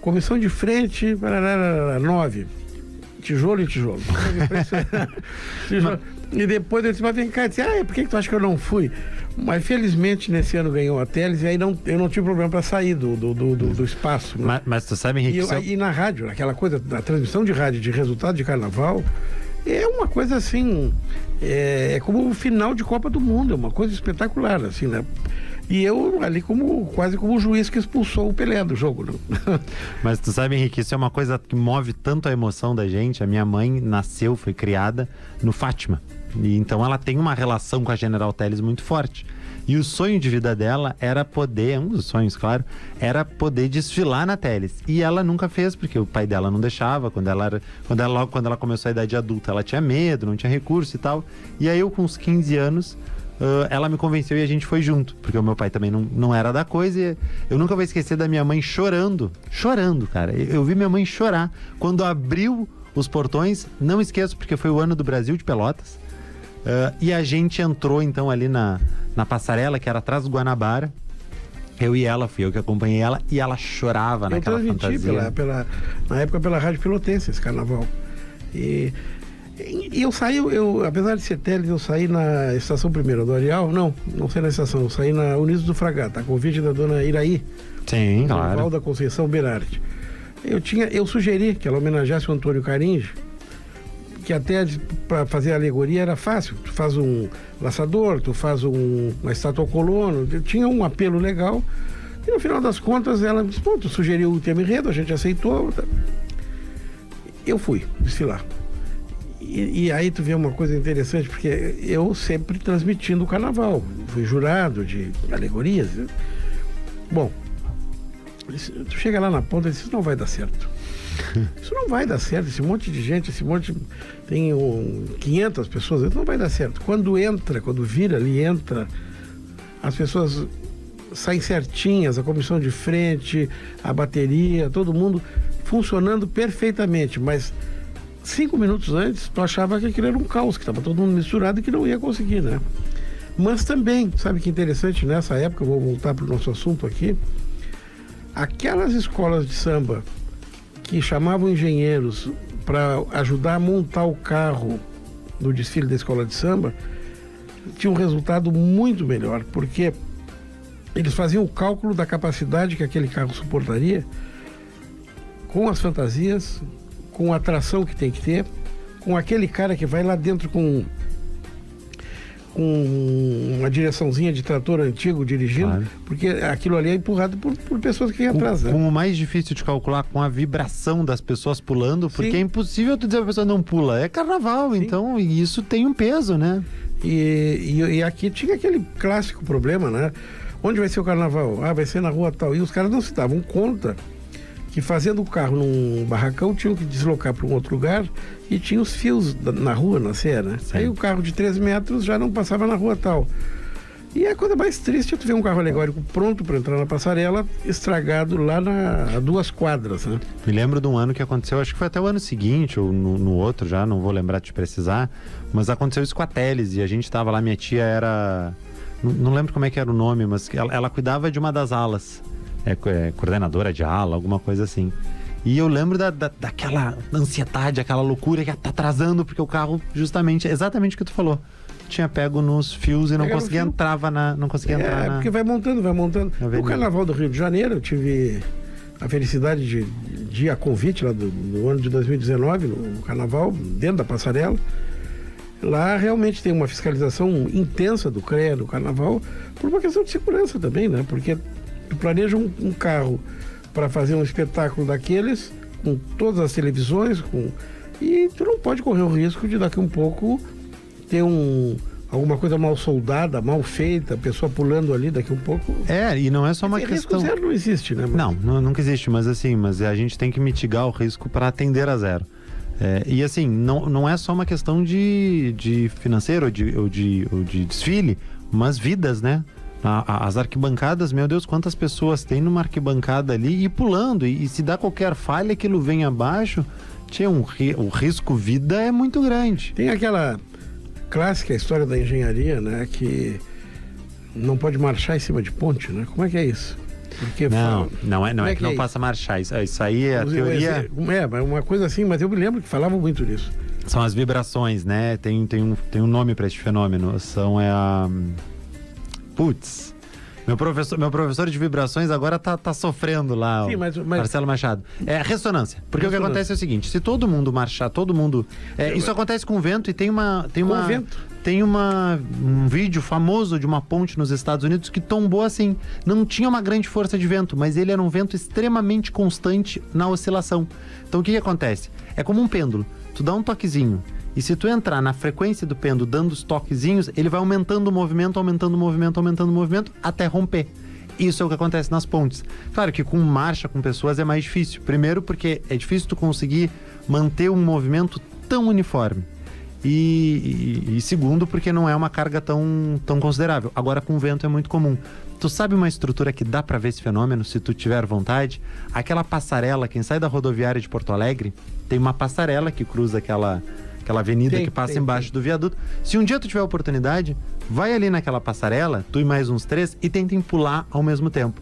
S2: Comissão de frente, 9. Tijolo em tijolo. E depois eu disse, mas vem cá, eu disse, por que tu acha que eu não fui? Mas felizmente nesse ano ganhou a Teles e aí eu não tive problema para sair do espaço. Né?
S3: Mas tu sabe, Henrique...
S2: E na rádio, aquela coisa da transmissão de rádio de resultado de carnaval, é uma coisa assim, é como o final de Copa do Mundo, é uma coisa espetacular, assim, né? E eu ali quase como o juiz que expulsou o Pelé do jogo. Né?
S3: Mas tu sabe, Henrique, isso é uma coisa que move tanto a emoção da gente. A minha mãe foi criada no Fátima. E então ela tem uma relação com a General Teles muito forte. E o sonho de vida dela era poder, um dos sonhos, claro, era poder desfilar na Teles. E ela nunca fez, porque o pai dela não deixava. Quando ela começou a idade adulta, ela tinha medo, não tinha recurso e tal. E aí eu, com uns 15 anos... ela me convenceu e a gente foi junto, porque o meu pai também não era da coisa. E eu nunca vou esquecer da minha mãe chorando, cara. Eu vi minha mãe chorar quando abriu os portões. Não esqueço, porque foi o ano do Brasil de Pelotas. E a gente entrou então ali na passarela, que era atrás do Guanabara. Eu e ela, fui eu que acompanhei ela, e ela chorava naquela fantasia.
S2: Na época pela Rádio Pelotense, esse carnaval. E eu saí, apesar de ser Teles, eu saí na estação primeira do Areal, não saí na estação, eu saí na Unidos do Fragata, a convite da dona Iraí.
S3: Sim, claro.
S2: Val da Conceição Berardi. Eu sugeri que ela homenageasse o Antônio Caringe, que até para fazer a alegoria era fácil. Tu faz um laçador, tu faz uma estátua ao colono, tinha um apelo legal. E no final das contas ela disse, tu sugeriu o tema enredo, a gente aceitou. Eu fui desfilar. E aí tu vê uma coisa interessante, porque eu sempre transmitindo o carnaval, fui jurado de alegorias. Bom, tu chega lá na ponta e diz, isso não vai dar certo. Isso não vai dar certo, esse monte de gente, tem 500 pessoas, isso não vai dar certo. Quando vira ali, as pessoas saem certinhas, a comissão de frente, a bateria, todo mundo funcionando perfeitamente, mas 5 minutos antes, tu achava que aquilo era um caos, que estava todo mundo misturado e que não ia conseguir, né? Mas também, sabe que interessante, nessa época, eu vou voltar para o nosso assunto aqui, aquelas escolas de samba que chamavam engenheiros para ajudar a montar o carro do desfile da escola de samba, tinham um resultado muito melhor, porque eles faziam o cálculo da capacidade que aquele carro suportaria com as fantasias, com a tração que tem que ter, com aquele cara que vai lá dentro com uma direçãozinha de trator antigo dirigindo, claro. Porque aquilo ali é empurrado por pessoas que vêm atrás.
S3: Com o mais difícil de calcular, com a vibração das pessoas pulando, porque Sim. É impossível tu dizer que a pessoa não pula. É carnaval, Sim. Então isso tem um peso, né?
S2: E aqui tinha aquele clássico problema, né? Onde vai ser o carnaval? Vai ser na rua tal. E os caras não se davam conta que fazendo o carro num barracão tinham que deslocar para um outro lugar e tinha os fios na rua, na serra, né? Aí o carro de 3 metros já não passava na rua tal. E a coisa mais triste é tu ver um carro alegórico pronto para entrar na passarela, estragado lá a 2 quadras, né?
S3: Me lembro de um ano que aconteceu, acho que foi até o ano seguinte ou no outro já, não vou lembrar de precisar, mas aconteceu isso com a Teles e a gente estava lá, minha tia era... Não lembro como é que era o nome, mas ela cuidava de uma das alas. Coordenadora de ala, alguma coisa assim. E eu lembro daquela ansiedade, aquela loucura que tá atrasando, porque o carro, exatamente o que tu falou, tinha pego nos fios e não conseguia entrar
S2: porque vai montando. No Carnaval do Rio de Janeiro, eu tive a felicidade de ir a convite lá do ano de 2019, no Carnaval, dentro da passarela. Lá realmente tem uma fiscalização intensa do CREA, do Carnaval, por uma questão de segurança também, né? Porque tu planeja um carro para fazer um espetáculo daqueles, com todas as televisões, e tu não pode correr o risco de daqui um pouco ter alguma coisa mal soldada, mal feita, a pessoa pulando ali daqui um pouco.
S3: E não é só uma questão...
S2: Risco zero não existe, né?
S3: Não, nunca existe, mas a gente tem que mitigar o risco para atender a zero. E assim, não é só uma questão de financeiro ou de desfile, mas vidas, né? As arquibancadas, meu Deus, quantas pessoas tem numa arquibancada ali e pulando, e se dá qualquer falha, aquilo vem abaixo, o risco vida é muito grande.
S2: Tem aquela clássica história da engenharia, né? Que não pode marchar em cima de ponte, né? Como é que é isso? Porque
S3: não é que não possa marchar. Isso aí é a teoria.
S2: É uma coisa assim, mas eu me lembro que falavam muito disso.
S3: São as vibrações, né? Tem um nome para esse fenômeno. Putz. Meu professor de vibrações agora tá sofrendo lá. Sim, mas Marcelo Machado. É ressonância. Porque o que acontece é o seguinte: se todo mundo marchar, isso acontece com o vento, e tem um vídeo famoso de uma ponte nos Estados Unidos que tombou assim. Não tinha uma grande força de vento, mas ele era um vento extremamente constante na oscilação. Então o que acontece? É como um pêndulo. Tu dá um toquezinho, e se tu entrar na frequência do pêndulo dando os toquezinhos, ele vai aumentando o movimento, até romper. Isso é o que acontece nas pontes. Claro que com marcha, com pessoas é mais difícil. Primeiro porque é difícil tu conseguir manter um movimento tão uniforme. E segundo porque não é uma carga tão considerável. Agora com vento é muito comum. Tu sabe uma estrutura que dá pra ver esse fenômeno, se tu tiver vontade? Aquela passarela, quem sai da rodoviária de Porto Alegre, tem uma passarela que cruza aquela avenida que passa embaixo do viaduto. Se um dia tu tiver a oportunidade, vai ali naquela passarela, tu e mais uns 3, e tentem pular ao mesmo tempo.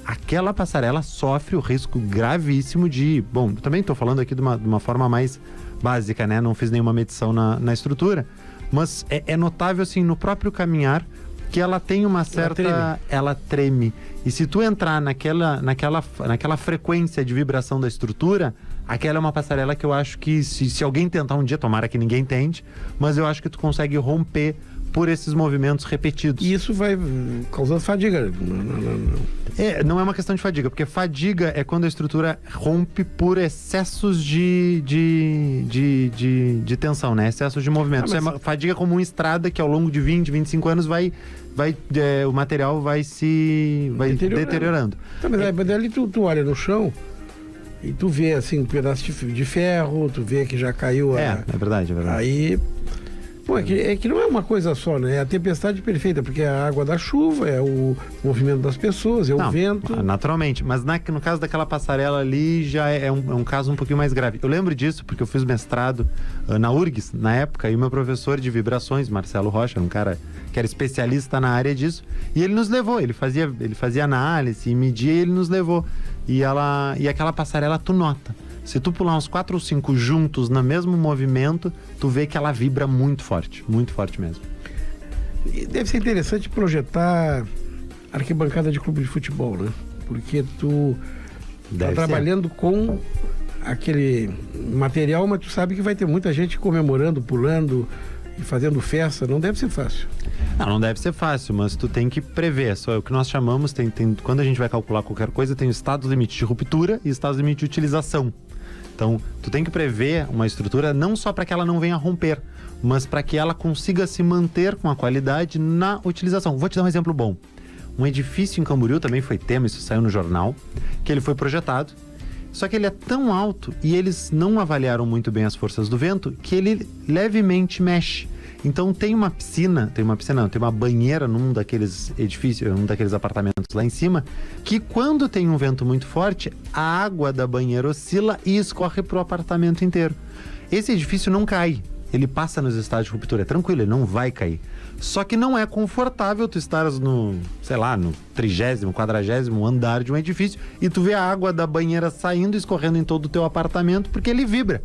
S3: Aquela passarela sofre o risco gravíssimo de... Bom, também estou falando aqui de uma forma mais básica, né? Não fiz nenhuma medição na estrutura, mas é notável, assim, no próprio caminhar, que ela tem uma certa... Ela treme. E se tu entrar naquela frequência de vibração da estrutura, aquela é uma passarela que eu acho que se alguém tentar um dia, tomara que ninguém tente, mas eu acho que tu consegue romper por esses movimentos repetidos.
S2: E isso vai causando fadiga.
S3: Não é uma questão de fadiga, porque fadiga é quando a estrutura rompe por excessos de tensão, né? Excessos de movimento. Isso é fadiga como uma estrada que ao longo de 20, 25 anos o material vai deteriorando.
S2: Tá, mas ali tu olha no chão e tu vê assim um pedaço de ferro, tu vê que já caiu
S3: É verdade.
S2: Aí... Pô, é que não é uma coisa só, né? É a tempestade perfeita, porque é a água da chuva, é o movimento das pessoas, o vento.
S3: Naturalmente, mas no caso daquela passarela ali já é um caso um pouquinho mais grave. Eu lembro disso porque eu fiz mestrado na URGS, na época, e o meu professor de vibrações, Marcelo Rocha, um cara que era especialista na área disso, e ele nos levou, ele fazia análise e media, e ele nos levou. E aquela passarela tu nota. Se tu pular uns 4 ou 5 juntos no mesmo movimento, tu vê que ela vibra muito forte mesmo.
S2: E deve ser interessante projetar arquibancada de clube de futebol, né? Porque tu tá trabalhando com aquele material, mas tu sabe que vai ter muita gente comemorando, pulando e fazendo festa. Não deve ser fácil.
S3: Não deve ser fácil, mas tu tem que prever. Só o que nós chamamos, quando a gente vai calcular qualquer coisa, tem o estado limite de ruptura e o estado limite de utilização. Então, tu tem que prever uma estrutura não só para que ela não venha a romper, mas para que ela consiga se manter com a qualidade na utilização. Vou te dar um exemplo bom. Um edifício em Camboriú também foi tema, isso saiu no jornal, que ele foi projetado, só que ele é tão alto e eles não avaliaram muito bem as forças do vento que ele levemente mexe. Então tem uma banheira num daqueles edifícios, num daqueles apartamentos lá em cima, que quando tem um vento muito forte, a água da banheira oscila e escorre pro apartamento inteiro. Esse edifício não cai, ele passa nos estágios de ruptura, é tranquilo, ele não vai cair. Só que não é confortável tu estares no 30º, 40º andar de um edifício e tu vê a água da banheira saindo e escorrendo em todo o teu apartamento porque ele vibra.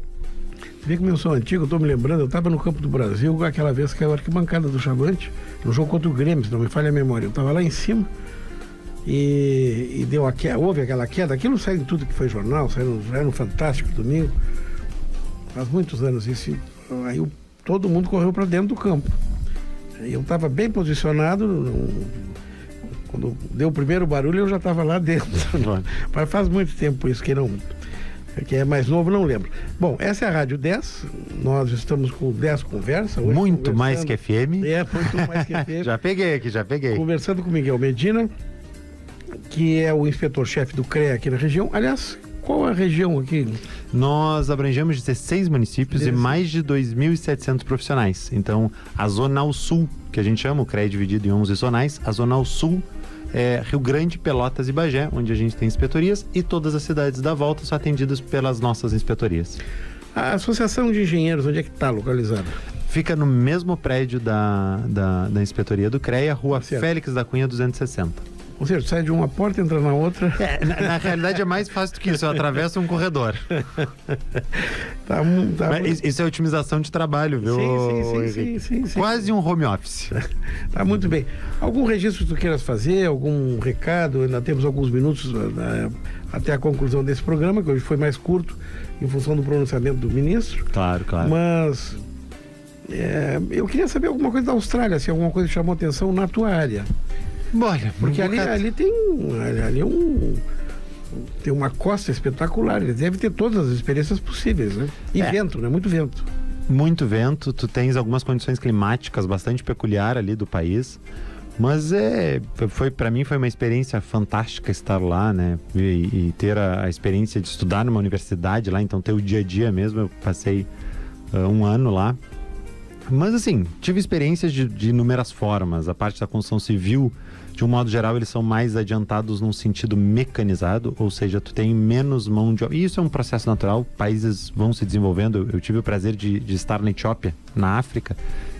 S2: Vê como eu sou antigo, eu tô me lembrando, eu tava no Campo do Brasil, aquela vez que caiu a arquibancada do Chavante, no jogo contra o Grêmio, se não me falha a memória. Eu tava lá em cima e deu houve aquela queda, aquilo saiu em tudo que foi jornal, saiu no Fantástico domingo, faz muitos anos isso. Aí o todo mundo correu para dentro do campo. Eu estava bem posicionado, quando deu o primeiro barulho eu já estava lá dentro. Mas faz muito tempo isso, que é mais novo, não lembro. Bom, essa é a Rádio 10, nós estamos com o 10 Conversa. Hoje
S3: muito mais que FM.
S2: Muito mais que FM.
S3: Já peguei.
S2: Conversando com o Miguel Medina, que é o inspetor-chefe do CREA aqui na região. Aliás, qual a região aqui?
S3: Nós abrangemos 16 municípios e mais de 2.700 profissionais. Então, a Zonal Sul, que a gente chama, o CREA é dividido em 11 zonais, a Zonal Sul é Rio Grande, Pelotas e Bagé, onde a gente tem inspetorias, e todas as cidades da volta são atendidas pelas nossas inspetorias.
S2: A Associação de Engenheiros, onde é que está localizada?
S3: Fica no mesmo prédio da inspetoria do CREA, Rua Félix da Cunha 260.
S2: Ou seja, sai de uma porta e entra na outra.
S3: Na realidade é mais fácil do que isso, eu atravesso um corredor. Isso é otimização de trabalho, viu?
S2: Sim.
S3: Quase um home office.
S2: Tá muito bem. Algum registro que tu queiras fazer, algum recado? Ainda temos alguns minutos até a conclusão desse programa, que hoje foi mais curto, em função do pronunciamento do ministro.
S3: Claro.
S2: Mas eu queria saber alguma coisa da Austrália, se alguma coisa chamou atenção na tua área.
S3: Olha,
S2: porque ali tem uma costa espetacular, ele deve ter todas as experiências possíveis, né? E vento, né? Muito vento.
S3: Muito vento, tu tens algumas condições climáticas bastante peculiar ali do país, mas para mim foi uma experiência fantástica estar lá, né? E ter a experiência de estudar numa universidade lá, então ter o dia a dia mesmo. Eu passei um ano lá. Mas assim, tive experiências de inúmeras formas. A parte da construção civil, de um modo geral, eles são mais adiantados num sentido mecanizado, ou seja, tu tem menos mão de obra. E isso é um processo natural, países vão se desenvolvendo. Eu tive o prazer de estar na Etiópia, na África,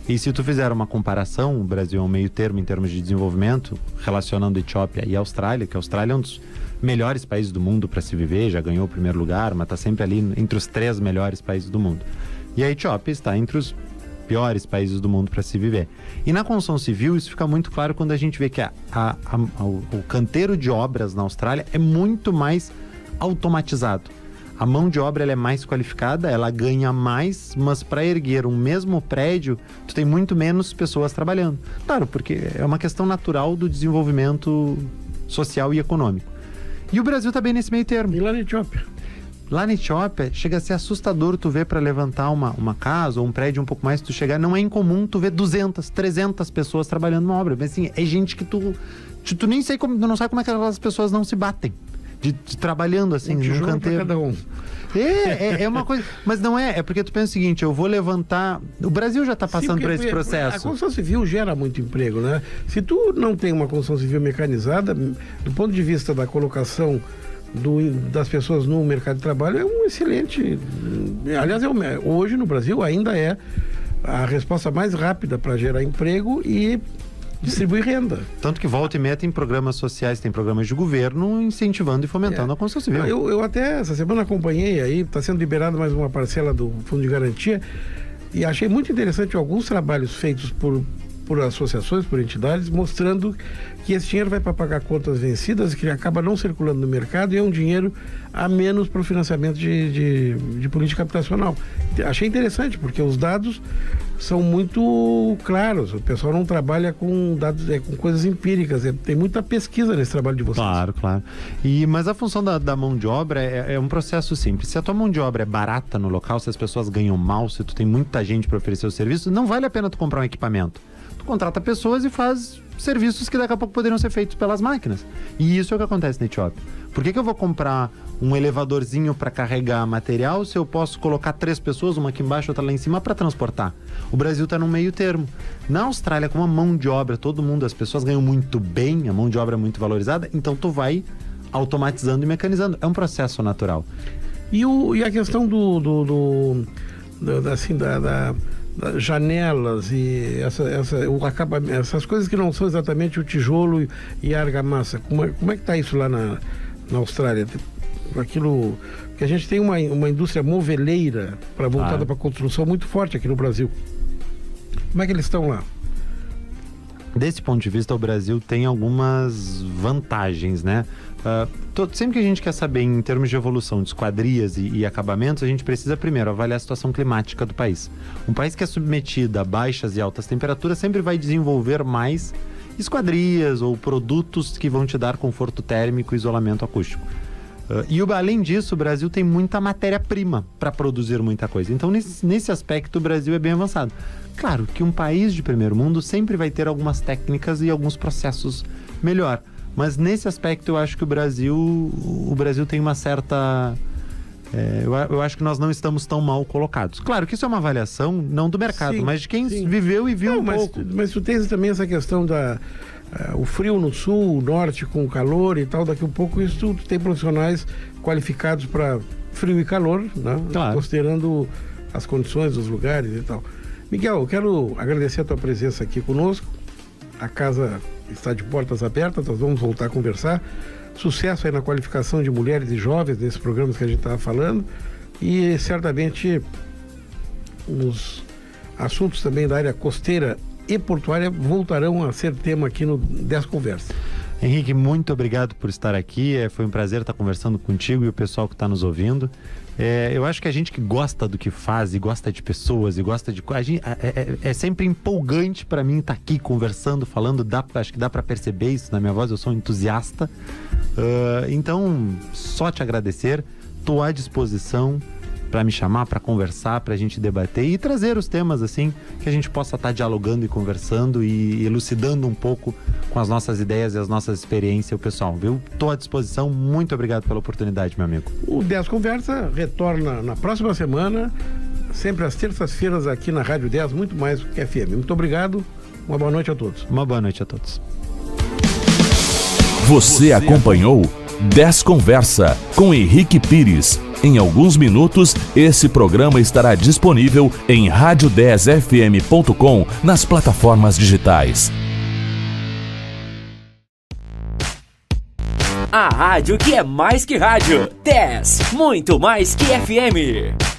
S3: e se tu fizer uma comparação, o Brasil é um meio termo em termos de desenvolvimento, relacionando a Etiópia e a Austrália, que a Austrália é um dos melhores países do mundo para se viver, já ganhou o primeiro lugar, mas está sempre ali entre os 3 melhores países do mundo. E a Etiópia está entre os piores países do mundo para se viver. E na construção civil isso fica muito claro quando a gente vê que o canteiro de obras na Austrália é muito mais automatizado. A mão de obra ela é mais qualificada, ela ganha mais, mas para erguer um mesmo prédio, tu tem muito menos pessoas trabalhando. Claro, porque é uma questão natural do desenvolvimento social e econômico. E o Brasil está bem nesse meio termo.
S2: E lá na Etiópia?
S3: Lá na Etiópia, chega a ser assustador tu ver para levantar uma casa ou um prédio um pouco mais, tu chegar, não é incomum tu ver 200, 300 pessoas trabalhando numa obra. Mas assim, é gente que tu nem sei como, não sabe como é que aquelas pessoas não se batem. De trabalhando assim, num canteiro.
S2: Cada um.
S3: É uma coisa, mas não é porque tu pensa o seguinte, eu vou levantar, o Brasil já está passando por esse processo.
S2: A construção civil gera muito emprego, né? Se tu não tem uma construção civil mecanizada, do ponto de vista da colocação das pessoas no mercado de trabalho, é um excelente... Aliás, hoje no Brasil ainda é a resposta mais rápida para gerar emprego e distribuir renda.
S3: Tanto que volta e meia tem programas sociais, tem programas de governo incentivando e fomentando a construção civil.
S2: Eu até essa semana acompanhei aí, está sendo liberada mais uma parcela do Fundo de Garantia e achei muito interessante alguns trabalhos feitos por associações, por entidades, mostrando que esse dinheiro vai para pagar contas vencidas, que acaba não circulando no mercado e é um dinheiro a menos para o financiamento de política habitacional. Achei interessante, porque os dados são muito claros, o pessoal não trabalha com dados, com coisas empíricas, tem muita pesquisa nesse trabalho de vocês.
S3: Claro. Mas a função da mão de obra é um processo simples. Se a tua mão de obra é barata no local, se as pessoas ganham mal, se tu tem muita gente para oferecer o serviço, não vale a pena tu comprar um equipamento. Tu contrata pessoas e faz serviços que daqui a pouco poderiam ser feitos pelas máquinas. E isso é o que acontece na Etiópia. Por que eu vou comprar um elevadorzinho para carregar material se eu posso colocar 3 pessoas, uma aqui embaixo, outra lá em cima, para transportar? O Brasil está no meio termo. Na Austrália, com a mão de obra, as pessoas ganham muito bem, a mão de obra é muito valorizada, então tu vai automatizando e mecanizando. É um processo natural.
S2: E a questão das janelas e essas coisas que não são exatamente o tijolo e a argamassa, como é que está isso lá na Austrália? Aquilo que a gente tem uma indústria moveleira voltada para a construção muito forte aqui no Brasil. Como é que eles estão lá?
S3: Desse ponto de vista, o Brasil tem algumas vantagens, né? Sempre que a gente quer saber em termos de evolução de esquadrias e acabamentos, a gente precisa primeiro avaliar a situação climática do país. Um país que é submetido a baixas e altas temperaturas sempre vai desenvolver mais esquadrias ou produtos que vão te dar conforto térmico e isolamento acústico. Além disso, o Brasil tem muita matéria-prima para produzir muita coisa. Então, nesse aspecto, o Brasil é bem avançado. Claro que um país de primeiro mundo sempre vai ter algumas técnicas e alguns processos melhor. Mas nesse aspecto, eu acho que o Brasil tem uma certa... Eu acho que nós não estamos tão mal colocados. Claro que isso é uma avaliação, não do mercado,
S2: sim,
S3: mas de quem
S2: sim.
S3: viveu e viu
S2: pouco. Mas tu tens também essa questão o frio no sul, o norte com o calor e tal. Daqui a pouco isso tu tem profissionais qualificados para frio e calor, né?
S3: Claro.
S2: Considerando as condições dos lugares e tal. Miguel, eu quero agradecer a tua presença aqui conosco. A casa está de portas abertas, nós vamos voltar a conversar. Sucesso aí na qualificação de mulheres e jovens nesses programas que a gente estava falando, e certamente os assuntos também da área costeira e portuária voltarão a ser tema aqui no 10 Conversa.
S3: Henrique, muito obrigado por estar aqui, foi um prazer estar conversando contigo e o pessoal que está nos ouvindo. Eu acho que a gente que gosta do que faz e gosta de pessoas e gosta de... É sempre empolgante para mim estar aqui conversando, falando, acho que dá para perceber isso na minha voz, eu sou um entusiasta. Então, só te agradecer, estou à disposição para me chamar, para conversar, para a gente debater e trazer os temas assim, que a gente possa estar dialogando e conversando e elucidando um pouco com as nossas ideias e as nossas experiências, o pessoal, viu? Estou à disposição, muito obrigado pela oportunidade, meu amigo.
S2: O 10 Conversa retorna na próxima semana, sempre às terças-feiras aqui na Rádio 10, muito mais do que FM. Muito obrigado, uma boa noite a todos.
S3: Uma boa noite a todos.
S1: Você acompanhou 10 Conversa com Henrique Pires. Em alguns minutos, esse programa estará disponível em radio10fm.com nas plataformas digitais.
S5: A rádio que é mais que rádio. 10, muito mais que FM.